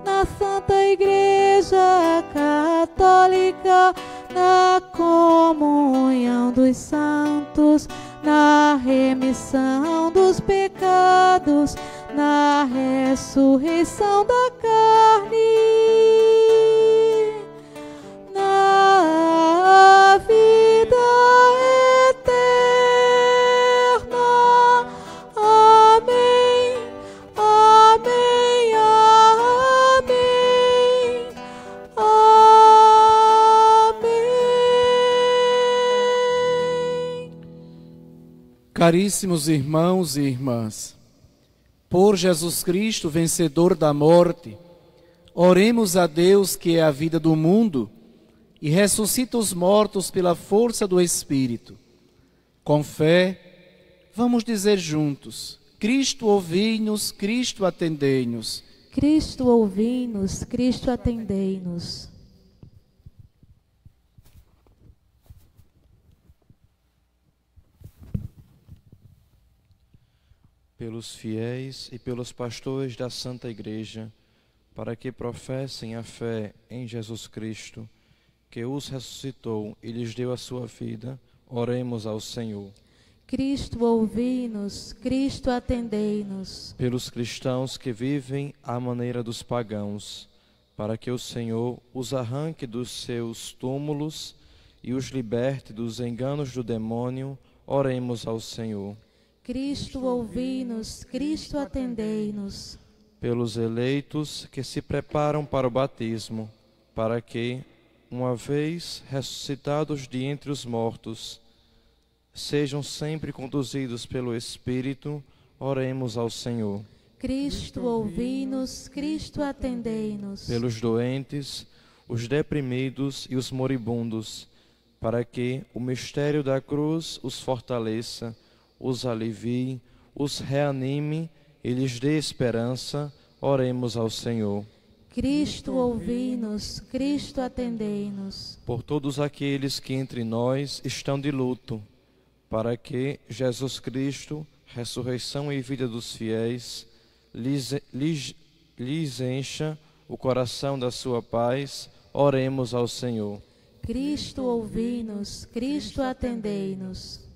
na Santa Igreja Católica, na comunhão dos santos, na remissão dos pecados, na ressurreição da carne, na vida eterna. Amém, amém, amém, amém. Caríssimos irmãos e irmãs, por Jesus Cristo, vencedor da morte, oremos a Deus, que é a vida do mundo e ressuscita os mortos pela força do Espírito. Com fé, vamos dizer juntos: Cristo, ouvi-nos, Cristo, atendei-nos. Cristo, ouvi-nos, Cristo, atendei-nos. Pelos fiéis e pelos pastores da Santa Igreja, para que professem a fé em Jesus Cristo, que os ressuscitou e lhes deu a sua vida, oremos ao Senhor. Cristo, ouvi-nos, Cristo, atendei-nos. Pelos cristãos que vivem à maneira dos pagãos, para que o Senhor os arranque dos seus túmulos e os liberte dos enganos do demônio, oremos ao Senhor. Cristo, ouvi-nos, Cristo, atendei-nos. Pelos eleitos que se preparam para o batismo, para que, uma vez ressuscitados de entre os mortos, sejam sempre conduzidos pelo Espírito, oremos ao Senhor. Cristo, ouvi-nos, Cristo, atendei-nos. Pelos doentes, os deprimidos e os moribundos, para que o mistério da cruz os fortaleça, os alivie, os reanime e lhes dê esperança, oremos ao Senhor. Cristo, ouvi-nos, Cristo, atendei-nos. Por todos aqueles que entre nós estão de luto, para que Jesus Cristo, ressurreição e vida dos fiéis, lhes encha o coração da sua paz, oremos ao Senhor. Cristo, ouvi-nos, Cristo, atendei-nos.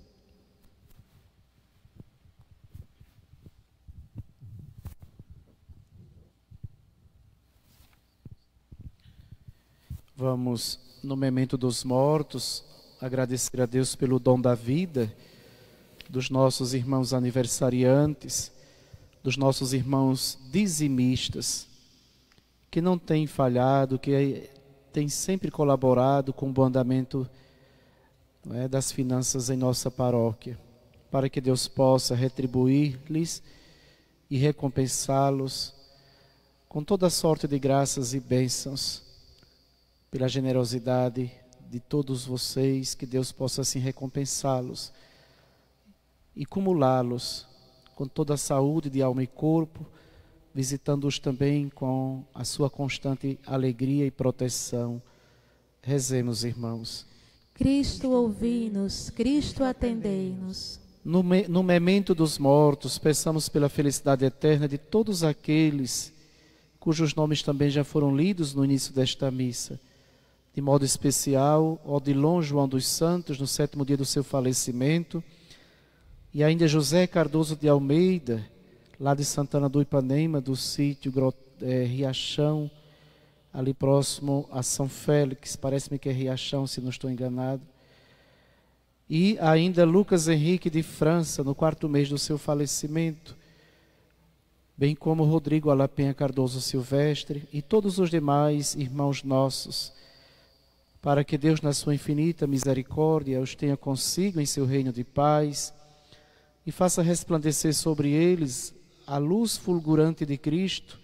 Vamos, no memento dos mortos, agradecer a Deus pelo dom da vida, dos nossos irmãos aniversariantes, dos nossos irmãos dizimistas, que não têm falhado, que têm sempre colaborado com o bom andamento, das finanças em nossa paróquia, para que Deus possa retribuir-lhes e recompensá-los com toda sorte de graças e bênçãos, pela generosidade de todos vocês, que Deus possa assim recompensá-los e cumulá-los com toda a saúde de alma e corpo, visitando-os também com a sua constante alegria e proteção. Rezemos, irmãos. Cristo, ouvi-nos, Cristo, atendei-nos. No memento dos mortos, peçamos pela felicidade eterna de todos aqueles cujos nomes também já foram lidos no início desta missa. De modo especial, Odilon João dos Santos, no 7º dia do seu falecimento, e ainda José Cardoso de Almeida, lá de Santana do Ipanema, do sítio Riachão, ali próximo a São Félix, parece-me que é Riachão, se não estou enganado. E ainda Lucas Henrique de França, no 4º mês do seu falecimento, bem como Rodrigo Alapenha Cardoso Silvestre e todos os demais irmãos nossos, para que Deus, na sua infinita misericórdia, os tenha consigo em seu reino de paz e faça resplandecer sobre eles a luz fulgurante de Cristo,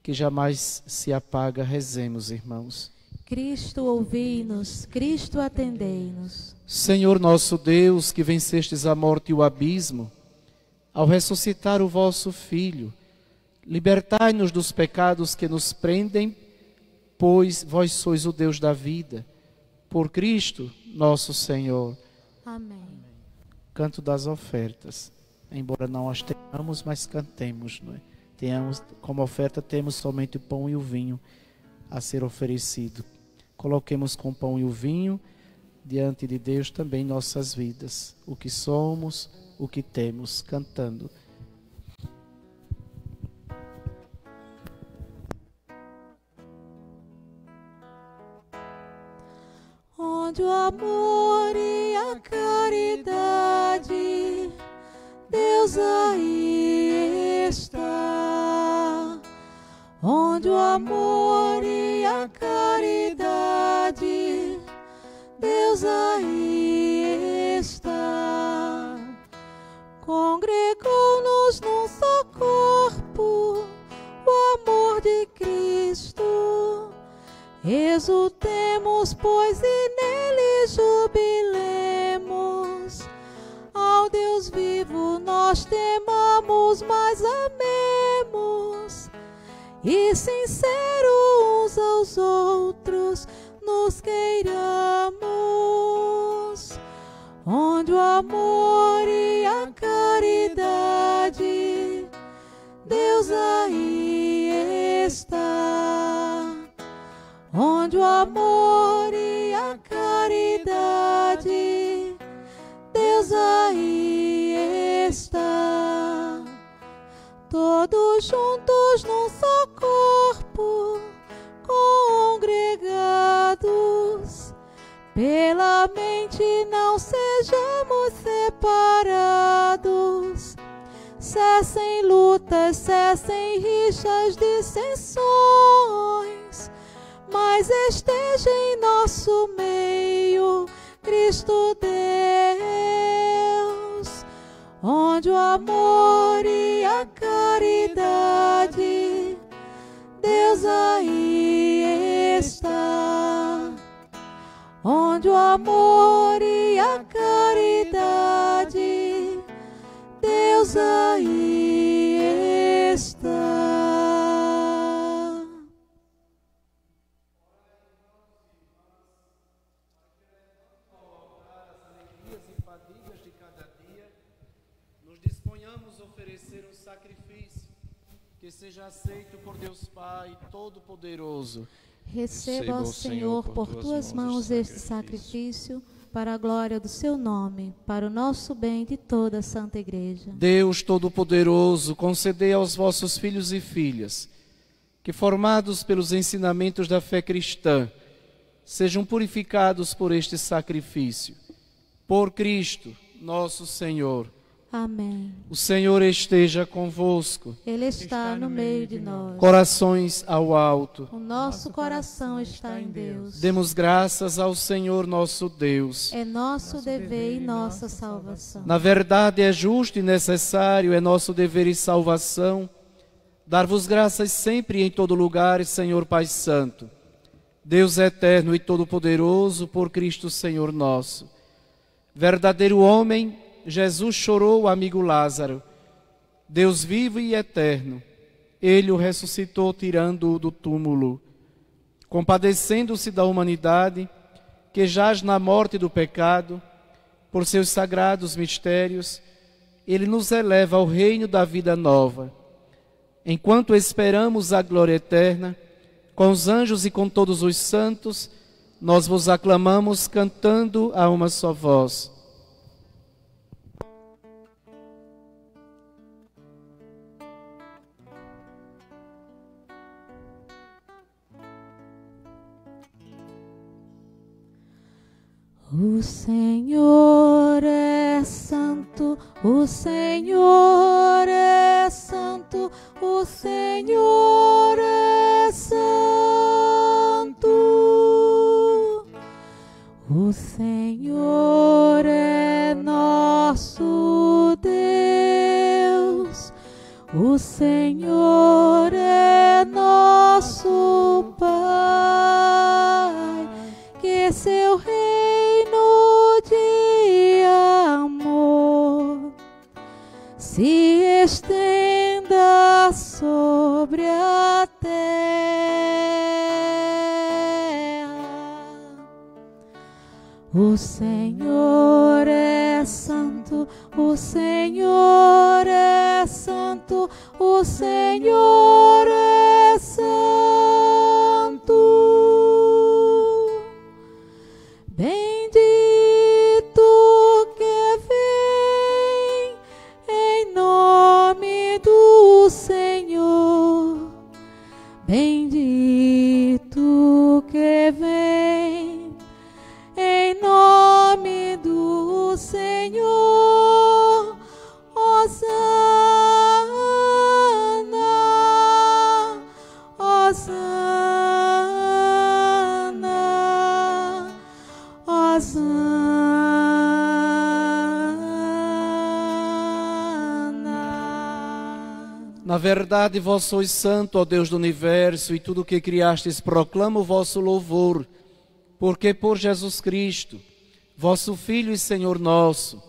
que jamais se apaga. Rezemos, irmãos. Cristo, ouvi-nos. Cristo, atendei-nos. Senhor nosso Deus, que vencestes a morte e o abismo, ao ressuscitar o vosso Filho, libertai-nos dos pecados que nos prendem, pois vós sois o Deus da vida. Por Cristo, nosso Senhor. Amém. Canto das ofertas. Embora não as tenhamos, mas cantemos, não é? Como oferta temos somente o pão e o vinho a ser oferecido. Coloquemos com o pão e o vinho diante de Deus também nossas vidas, o que somos, o que temos, cantando. Onde o amor e a caridade, Deus aí está. Onde o amor e a caridade, Deus aí está. Congregou-nos num só corpo, o amor de Cristo. Exultemos, pois, e nele jubilemos. Ao Deus vivo nós temamos, mas amemos. E sincero uns aos outros nos queiramos. Onde o amor e a caridade, Deus aí está. Onde o amor e a caridade, Deus aí está. Todos juntos num só corpo, congregados, pela mente não sejamos separados. Cessem lutas, cessem rixas, dissensões, mas esteja em nosso meio Cristo Deus. Onde o amor e a caridade, Deus aí está. Onde o amor e a caridade, Deus aí está. Que seja aceito por Deus Pai Todo-Poderoso. Receba, ó Senhor, por tuas mãos este sacrifício, para a glória do seu nome, para o nosso bem de toda a Santa Igreja. Deus Todo-Poderoso, concedei aos vossos filhos e filhas, que formados pelos ensinamentos da fé cristã, sejam purificados por este sacrifício. Por Cristo, nosso Senhor. Amém. O Senhor esteja convosco. Ele está no meio de nós. Corações ao alto. O nosso coração está em Deus. Demos graças ao Senhor nosso Deus. É nosso dever e nossa salvação. Na verdade é justo e necessário, é nosso dever e salvação, dar-vos graças sempre e em todo lugar, Senhor Pai Santo, Deus eterno e todo-poderoso, por Cristo Senhor nosso. Verdadeiro homem, Jesus chorou o amigo Lázaro. Deus vivo e eterno, Ele o ressuscitou tirando-o do túmulo. Compadecendo-se da humanidade, que jaz na morte do pecado, por seus sagrados mistérios, Ele nos eleva ao reino da vida nova. Enquanto esperamos a glória eterna, com os anjos e com todos os santos, nós vos aclamamos cantando a uma só voz. O O Senhor é santo, o Senhor é santo, o Senhor é santo. O Senhor é nosso Deus, o Senhor é nosso Pai, que seu reino de amor se estenda sobre a terra. O Senhor é santo, o Senhor é santo, o Senhor é santo. Bendito que vem em nome do Senhor, bendito que vem em nome do Senhor. Hosana, Hosana, Hosana. Na verdade, vós sois santo, ó Deus do universo, e tudo o que criastes proclama o vosso louvor, porque por Jesus Cristo, vosso Filho e Senhor nosso,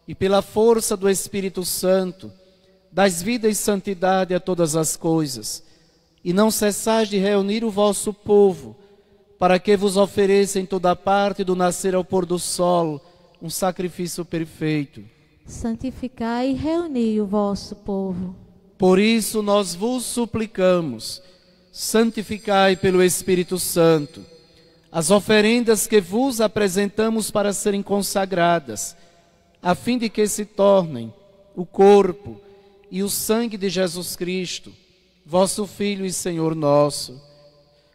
e pela força do Espírito Santo, dais vida e santidade a todas as coisas, e não cessais de reunir o vosso povo, para que vos ofereça em toda parte, do nascer ao pôr do sol, um sacrifício perfeito. Santificai e reuni o vosso povo. Por isso nós vos suplicamos, santificai pelo Espírito Santo as oferendas que vos apresentamos para serem consagradas, a fim de que se tornem o corpo e o sangue de Jesus Cristo, vosso Filho e Senhor nosso,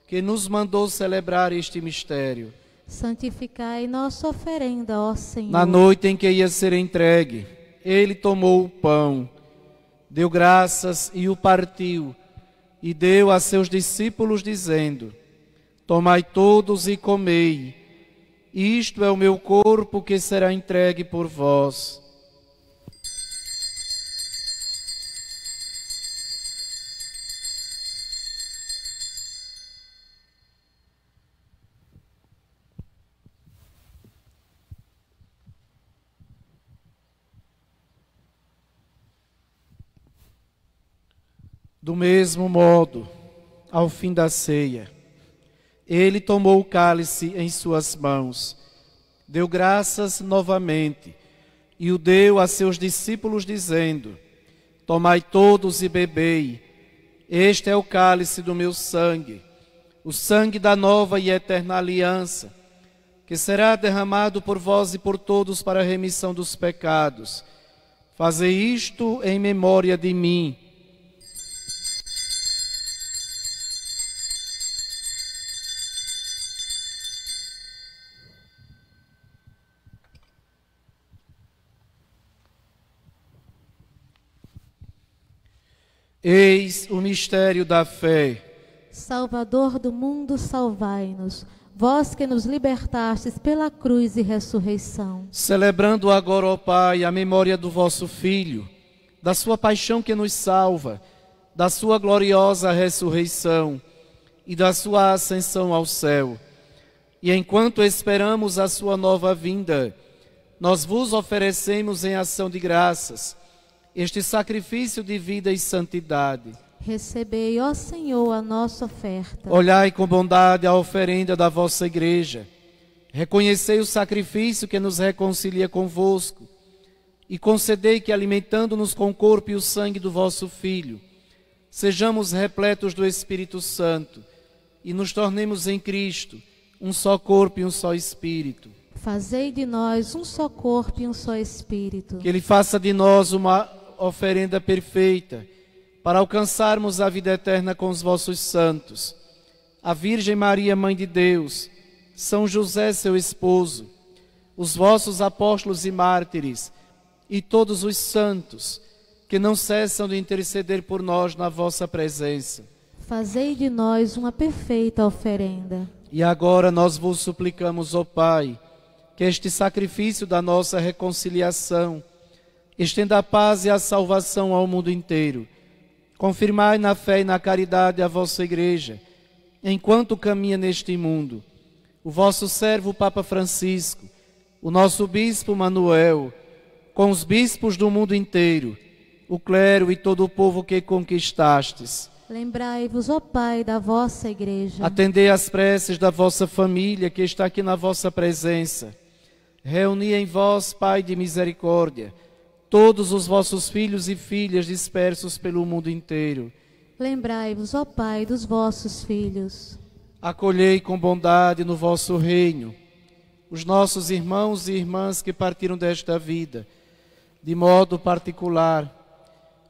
que nos mandou celebrar este mistério. Santificai nossa oferenda, ó Senhor. Na noite em que ia ser entregue, ele tomou o pão, deu graças e o partiu, e deu a seus discípulos, dizendo: tomai todos e comei, isto é o meu corpo que será entregue por vós. Do mesmo modo, ao fim da ceia, ele tomou o cálice em suas mãos, deu graças novamente e o deu a seus discípulos, dizendo: tomai todos e bebei, este é o cálice do meu sangue, o sangue da nova e eterna aliança, que será derramado por vós e por todos para a remissão dos pecados. Fazei isto em memória de mim. Eis o mistério da fé. Salvador do mundo, salvai-nos, vós que nos libertastes pela cruz e ressurreição. Celebrando agora, ó Pai, a memória do vosso Filho, da sua paixão que nos salva, da sua gloriosa ressurreição e da sua ascensão ao céu. E enquanto esperamos a sua nova vinda, nós vos oferecemos em ação de graças este sacrifício de vida e santidade. Recebei, ó Senhor, a nossa oferta. Olhai com bondade a oferenda da vossa igreja. Reconhecei o sacrifício que nos reconcilia convosco e concedei que, alimentando-nos com o corpo e o sangue do vosso Filho, sejamos repletos do Espírito Santo e nos tornemos em Cristo um só corpo e um só Espírito. Fazei de nós um só corpo e um só Espírito. Que Ele faça de nós uma oferenda perfeita, para alcançarmos a vida eterna com os vossos santos, a Virgem Maria, Mãe de Deus, São José, seu esposo, os vossos apóstolos e mártires e todos os santos, que não cessam de interceder por nós na vossa presença. Fazei de nós uma perfeita oferenda. E agora nós vos suplicamos, ó Pai, que este sacrifício da nossa reconciliação estenda a paz e a salvação ao mundo inteiro. Confirmai na fé e na caridade a vossa Igreja, enquanto caminha neste mundo. O vosso servo Papa Francisco, o nosso Bispo Manuel, com os bispos do mundo inteiro, o clero e todo o povo que conquistastes. Lembrai-vos, ó Pai, da vossa Igreja. Atendei às preces da vossa família que está aqui na vossa presença. Reuni em vós, Pai de misericórdia, todos os vossos filhos e filhas dispersos pelo mundo inteiro. Lembrai-vos, ó Pai, dos vossos filhos. Acolhei com bondade no vosso reino os nossos irmãos e irmãs que partiram desta vida, de modo particular,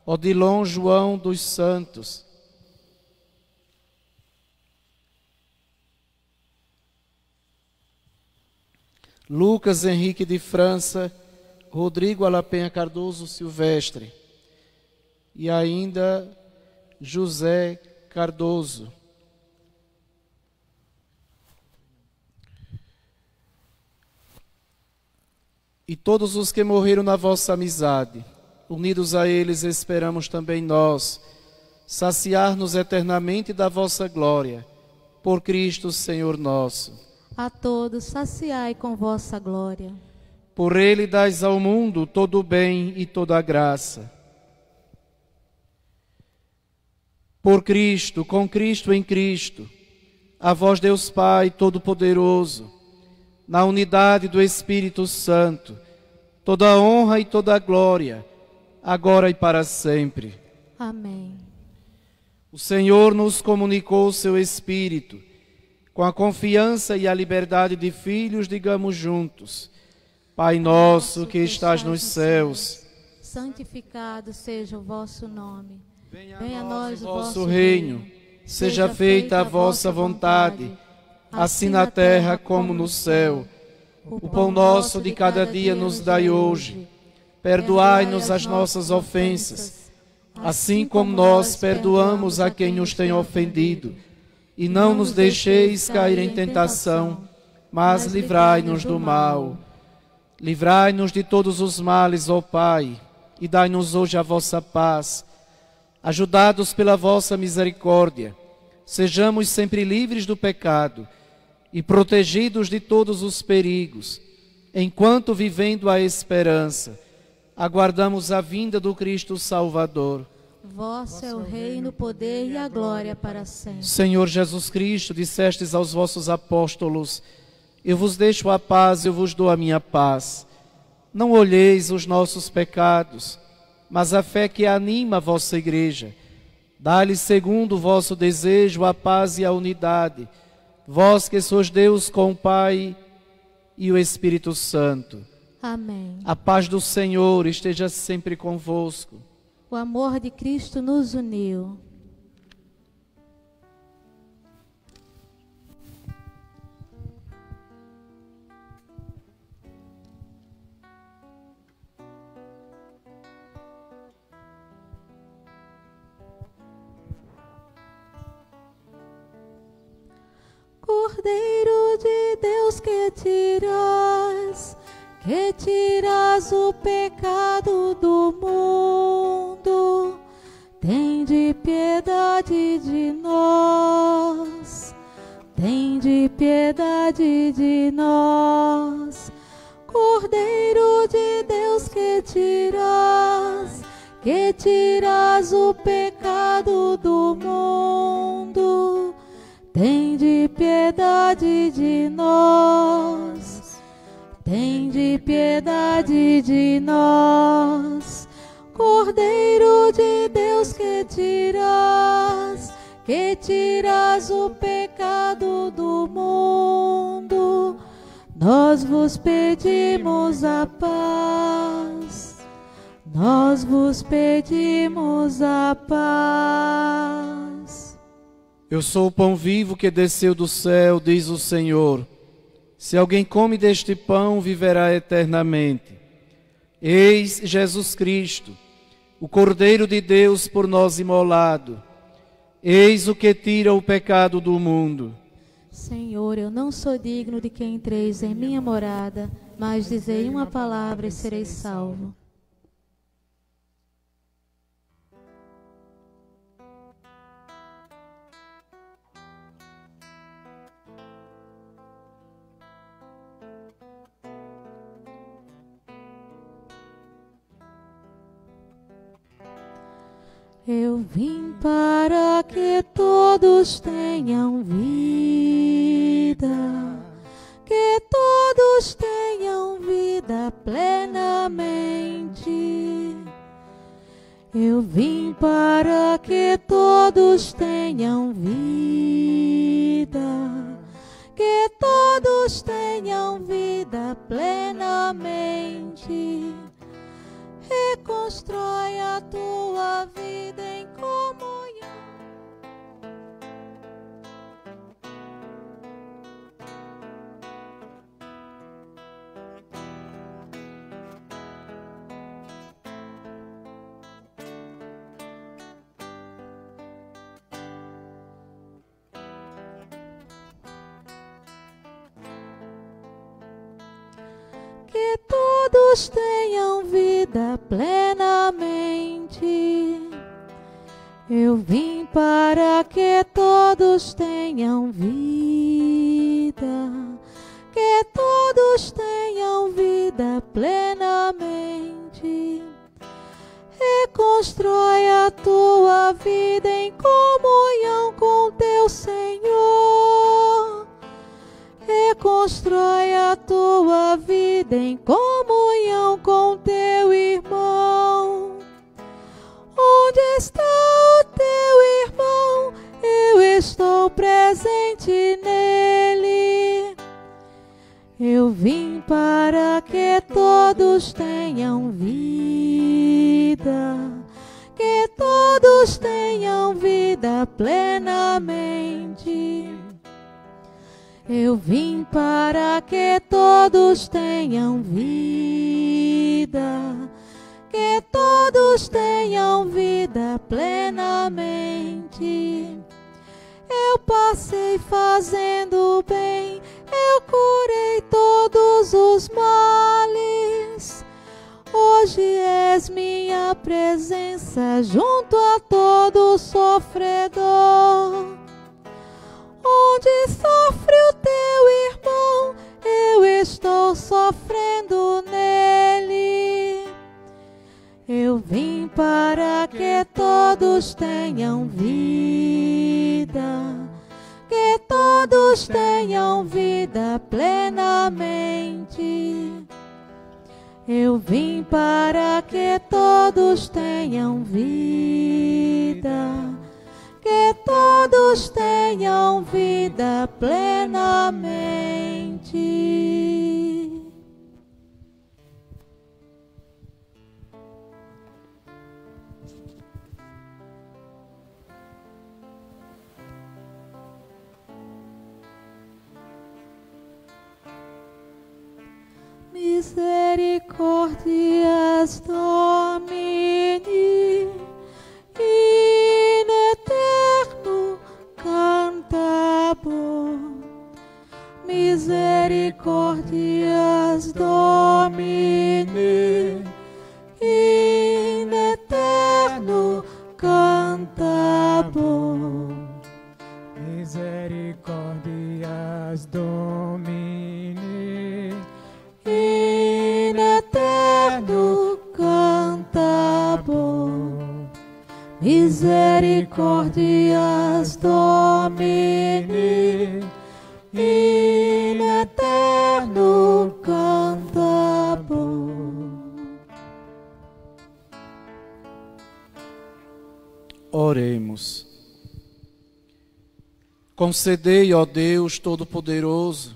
Odilon João dos Santos, Lucas Henrique de França, Rodrigo Alapenha Cardoso Silvestre e ainda José Cardoso. E todos os que morreram na vossa amizade, unidos a eles esperamos também nós, saciar-nos eternamente da vossa glória, por Cristo Senhor nosso. A todos saciai com vossa glória. Por ele dais ao mundo todo o bem e toda a graça. Por Cristo, com Cristo em Cristo, a vós Deus Pai Todo-Poderoso, na unidade do Espírito Santo, toda a honra e toda a glória, agora e para sempre. Amém. O Senhor nos comunicou o seu Espírito. Com a confiança e a liberdade de filhos, digamos juntos: Pai nosso que estás nos céus, santificado seja o vosso nome. Venha a nós o vosso reino. Seja feita a vossa vontade, assim na terra como no céu. O pão nosso de cada dia nos dai hoje. Perdoai-nos as nossas ofensas, assim como nós perdoamos a quem nos tem ofendido. E não nos deixeis cair em tentação, mas livrai-nos do mal. Livrai-nos de todos os males, ó Pai, e dai-nos hoje a vossa paz. Ajudados pela vossa misericórdia, sejamos sempre livres do pecado e protegidos de todos os perigos, enquanto, vivendo a esperança, aguardamos a vinda do Cristo Salvador. Vosso é o reino, o poder e a glória para sempre. Senhor Jesus Cristo, dissestes aos vossos apóstolos: eu vos deixo a paz, eu vos dou a minha paz. Não olheis os nossos pecados, mas a fé que anima a vossa Igreja. Dá-lhe, segundo o vosso desejo, a paz e a unidade, vós que sois Deus com o Pai e o Espírito Santo. Amém. A paz do Senhor esteja sempre convosco. O amor de Cristo nos uniu. Cordeiro de Deus que tiras o pecado do mundo, tende piedade de nós, tende piedade de nós. Cordeiro de Deus que tiras o pecado do mundo, tende piedade de nós, tende piedade de nós. Cordeiro de Deus que tiras o pecado do mundo, nós vos pedimos a paz, nós vos pedimos a paz. Eu sou o pão vivo que desceu do céu, diz o Senhor. Se alguém come deste pão, viverá eternamente. Eis Jesus Cristo, o Cordeiro de Deus por nós imolado. Eis o que tira o pecado do mundo. Senhor, eu não sou digno de que entreis em minha morada, mas dizei uma palavra e serei salvo. Eu vim para que todos tenham vida, que todos tenham vida plenamente. Eu vim para que todos tenham vida, que todos tenham vida plenamente. Reconstrói a tua vida em comunhão. Que todos tenham vida plenamente. Eu vim para que todos tenham vida, que todos tenham vida plenamente. Reconstrói a tua vida em comunhão com teu Senhor. Reconstrói a tua vida em comunhão com teu irmão. Onde está o teu irmão? Eu estou presente nele. Eu vim para que todos tenham vida, que todos tenham vida plenamente. Eu vim para que todos tenham vida, que todos tenham vida plenamente. Eu passei fazendo bem, eu curei todos os males. Hoje és minha presença junto a todo sofredor. Onde sofre o teu irmão, eu estou sofrendo nele. Eu vim para que todos tenham vida, que todos tenham vida plenamente. Eu vim para que todos tenham vida, que todos tenham vida plenamente. Misericórdias Domini, in eterno cantabor. Misericórdias Domini, in eterno cantabor. Misericórdias Domini, in eterno cantabor. Misericórdias Domini, in eterno cantabor. Oremos. Concedei, ó Deus Todo-Poderoso,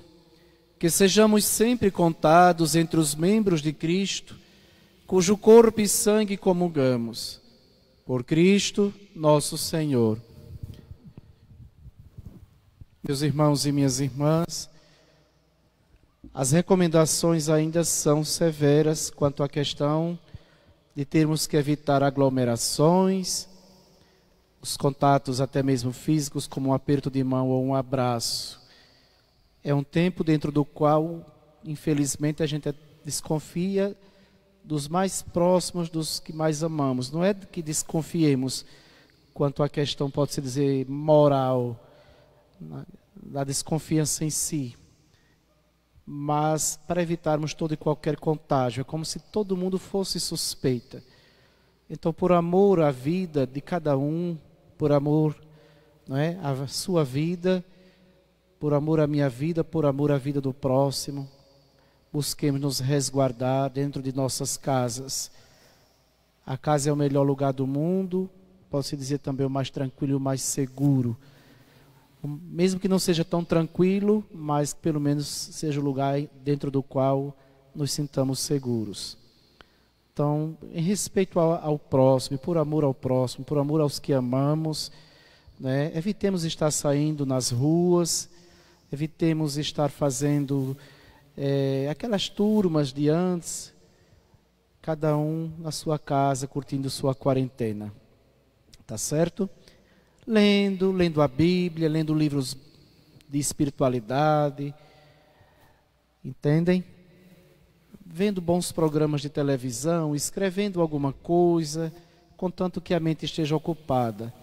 que sejamos sempre contados entre os membros de Cristo, cujo corpo e sangue comungamos. Por Cristo, nosso Senhor. Meus irmãos e minhas irmãs, As recomendações ainda são severas quanto à questão de termos que evitar aglomerações, os contatos até mesmo físicos, como um aperto de mão ou um abraço. É um tempo dentro do qual, infelizmente, a gente desconfia dos mais próximos, dos que mais amamos. Não é que desconfiemos quanto à questão, pode-se dizer, moral, da desconfiança em si, mas para evitarmos todo e qualquer contágio. É como se todo mundo fosse suspeita. Então, por amor à vida de cada um, por amor, não é, à sua vida, por amor à minha vida, por amor à vida do próximo, busquemos nos resguardar dentro de nossas casas. A casa é o melhor lugar do mundo, pode-se dizer também o mais tranquilo e o mais seguro. Mesmo que não seja tão tranquilo, mas pelo menos seja o lugar dentro do qual nos sintamos seguros. Então, em respeito ao próximo, por amor ao próximo, por amor aos que amamos, né, evitemos estar saindo nas ruas, evitemos estar fazendo aquelas turmas de antes, cada um na sua casa, curtindo sua quarentena. Tá certo? Lendo a Bíblia, lendo livros de espiritualidade, entendem? Vendo bons programas de televisão, escrevendo alguma coisa, contanto que a mente esteja ocupada,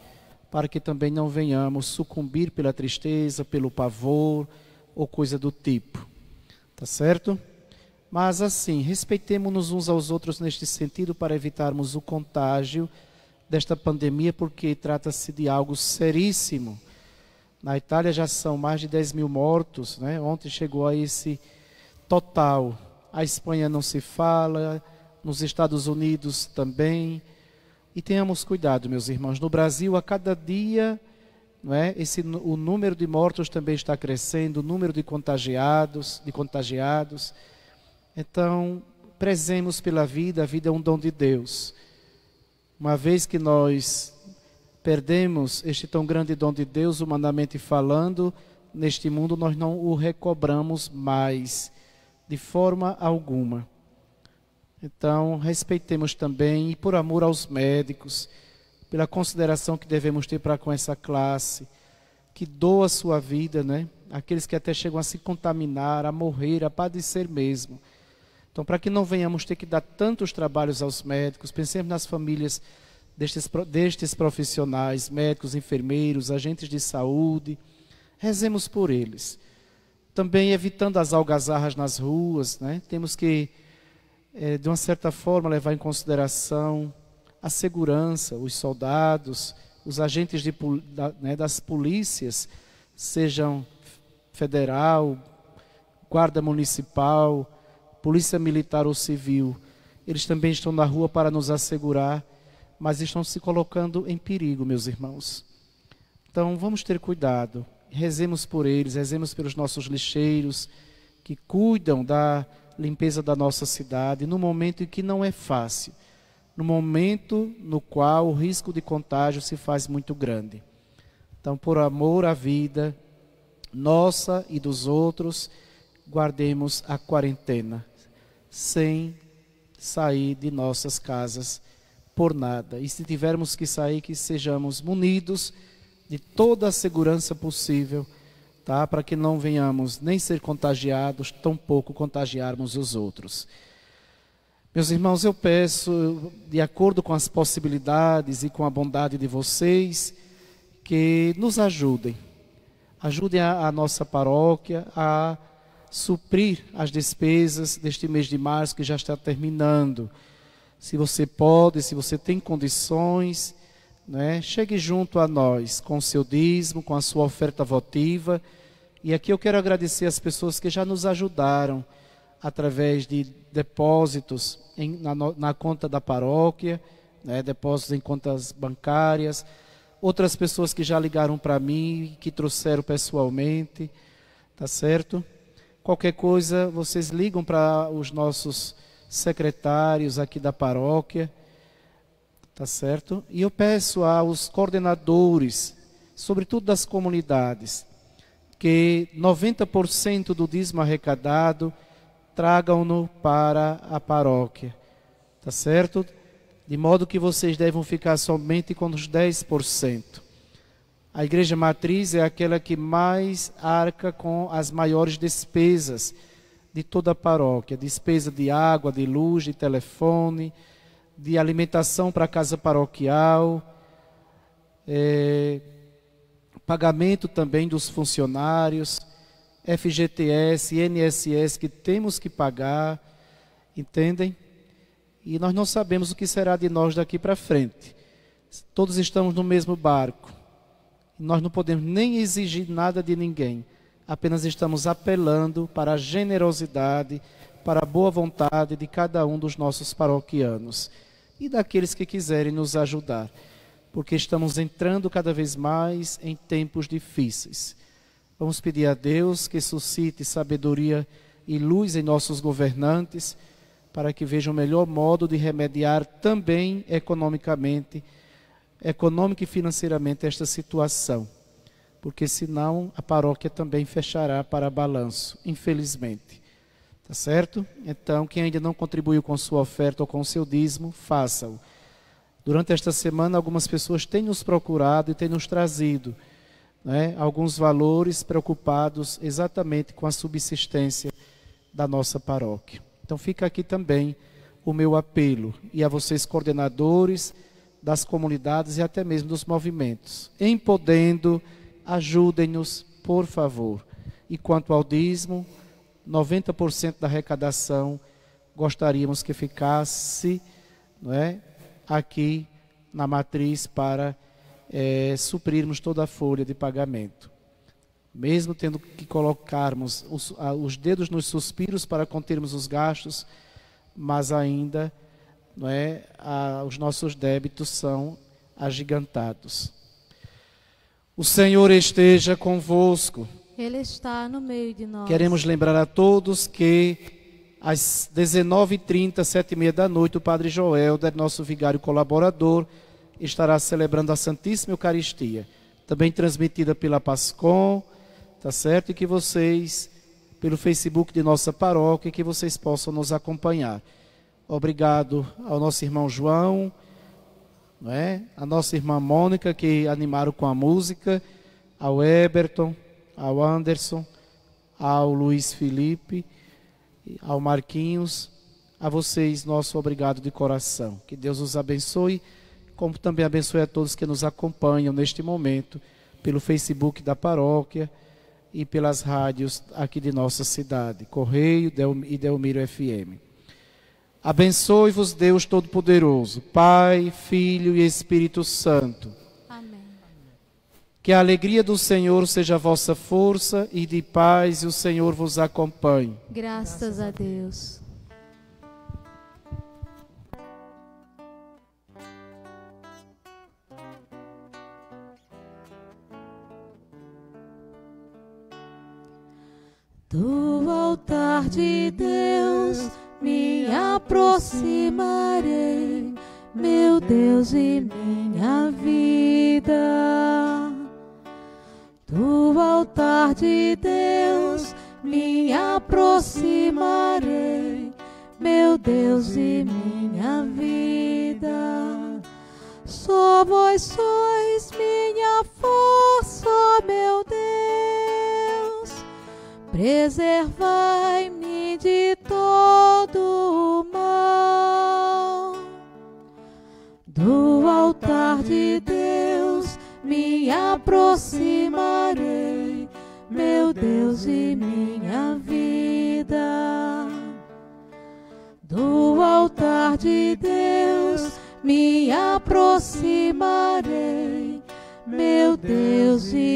para que também não venhamos sucumbir pela tristeza, pelo pavor ou coisa do tipo. Tá certo? Mas assim, respeitemos-nos uns aos outros neste sentido para evitarmos o contágio desta pandemia, porque trata-se de algo seríssimo. Na Itália já são mais de 10 mil mortos, né? Ontem chegou a esse total. A Espanha não se fala, nos Estados Unidos também. E tenhamos cuidado, meus irmãos. No Brasil, a cada dia, não é? O número de mortos também está crescendo, o número de contagiados. Então, prezemos pela vida, a vida é um dom de Deus. Uma vez que nós perdemos este tão grande dom de Deus, humanamente falando, neste mundo nós não o recobramos mais, de forma alguma. Então, respeitemos também, e por amor aos médicos, pela consideração que devemos ter para com essa classe, que doa a sua vida, né? Aqueles que até chegam a se contaminar, a morrer, a padecer mesmo. Então, para que não venhamos ter que dar tantos trabalhos aos médicos, pensemos nas famílias destes profissionais, médicos, enfermeiros, agentes de saúde, rezemos por eles. Também evitando as algazarras nas ruas, né? Temos que, de uma certa forma, levar em consideração a segurança, os soldados, os agentes das polícias, sejam federal, guarda municipal, polícia militar ou civil. Eles também estão na rua para nos assegurar, mas estão se colocando em perigo, meus irmãos. Então, vamos ter cuidado. Rezemos por eles, rezemos pelos nossos lixeiros, que cuidam da limpeza da nossa cidade, no momento em que não é fácil, no momento no qual o risco de contágio se faz muito grande. Então, por amor à vida nossa e dos outros, guardemos a quarentena, sem sair de nossas casas por nada. E se tivermos que sair, que sejamos munidos de toda a segurança possível, tá? Para que não venhamos nem ser contagiados, tampouco contagiarmos os outros. Meus irmãos, eu peço, de acordo com as possibilidades e com a bondade de vocês, que nos ajudem. Ajudem a nossa paróquia a suprir as despesas deste mês de março que já está terminando. Se você pode, se você tem condições, né, chegue junto a nós com o seu dízimo, com a sua oferta votiva. E aqui eu quero agradecer as pessoas que já nos ajudaram através de depósitos na conta da paróquia, né, depósitos em contas bancárias, outras pessoas que já ligaram para mim, que trouxeram pessoalmente, tá certo? Qualquer coisa, vocês ligam para os nossos secretários aqui da paróquia, tá certo? E eu peço aos coordenadores, sobretudo das comunidades, que 90% do dízimo arrecadado tragam-no para a paróquia, tá certo? De modo que vocês devem ficar somente com os 10%. A igreja matriz é aquela que mais arca com as maiores despesas de toda a paróquia, despesa de água, de luz, de telefone, de alimentação para a casa paroquial, pagamento também dos funcionários, FGTS, INSS que temos que pagar, entendem? E nós não sabemos o que será de nós daqui para frente. Todos estamos no mesmo barco. Nós não podemos nem exigir nada de ninguém. Apenas estamos apelando para a generosidade, para a boa vontade de cada um dos nossos paroquianos e daqueles que quiserem nos ajudar. Porque estamos entrando cada vez mais em tempos difíceis. Vamos pedir a Deus que suscite sabedoria e luz em nossos governantes, para que vejam o melhor modo de remediar também econômica e financeiramente esta situação. Porque senão a paróquia também fechará para balanço, infelizmente. Tá certo? Então, quem ainda não contribuiu com sua oferta ou com seu dízimo, faça-o. Durante esta semana, algumas pessoas têm nos procurado e têm nos trazido, né, alguns valores preocupados exatamente com a subsistência da nossa paróquia. Então fica aqui também o meu apelo, e a vocês coordenadores das comunidades e até mesmo dos movimentos. Em podendo, ajudem-nos, por favor. E quanto ao dízimo, 90% da arrecadação gostaríamos que ficasse, não é, aqui na matriz para suprirmos toda a folha de pagamento. Mesmo tendo que colocarmos os dedos nos suspiros para contermos os gastos, mas ainda, não é, os nossos débitos são agigantados. O Senhor esteja convosco. Ele está no meio de nós. Queremos lembrar a todos que às 19h30, 7h30 da noite, o Padre Joel, nosso vigário colaborador, estará celebrando a Santíssima Eucaristia, também transmitida pela Pascom, tá certo? E que vocês, pelo Facebook de nossa paróquia, que vocês possam nos acompanhar. Obrigado ao nosso irmão João, não é? A nossa irmã Mônica, que animaram com a música, ao Eberton, ao Anderson, ao Luiz Felipe, ao Marquinhos, a vocês, nosso obrigado de coração. Que Deus os abençoe, como também abençoe a todos que nos acompanham neste momento, pelo Facebook da paróquia e pelas rádios aqui de nossa cidade, Correio e Delmiro FM. Abençoe-vos Deus Todo-Poderoso, Pai, Filho e Espírito Santo. Amém. Que a alegria do Senhor seja a vossa força e de paz e o Senhor vos acompanhe. Graças a Deus. Do altar de Deus me aproximarei, meu Deus e minha vida. Do altar de Deus me aproximarei, meu Deus e minha vida. Só vós sois minha força, meu Deus. Preservai-me de todo o mal. Do altar de Deus me aproximarei, meu Deus e minha vida. Do altar de Deus me aproximarei, meu Deus e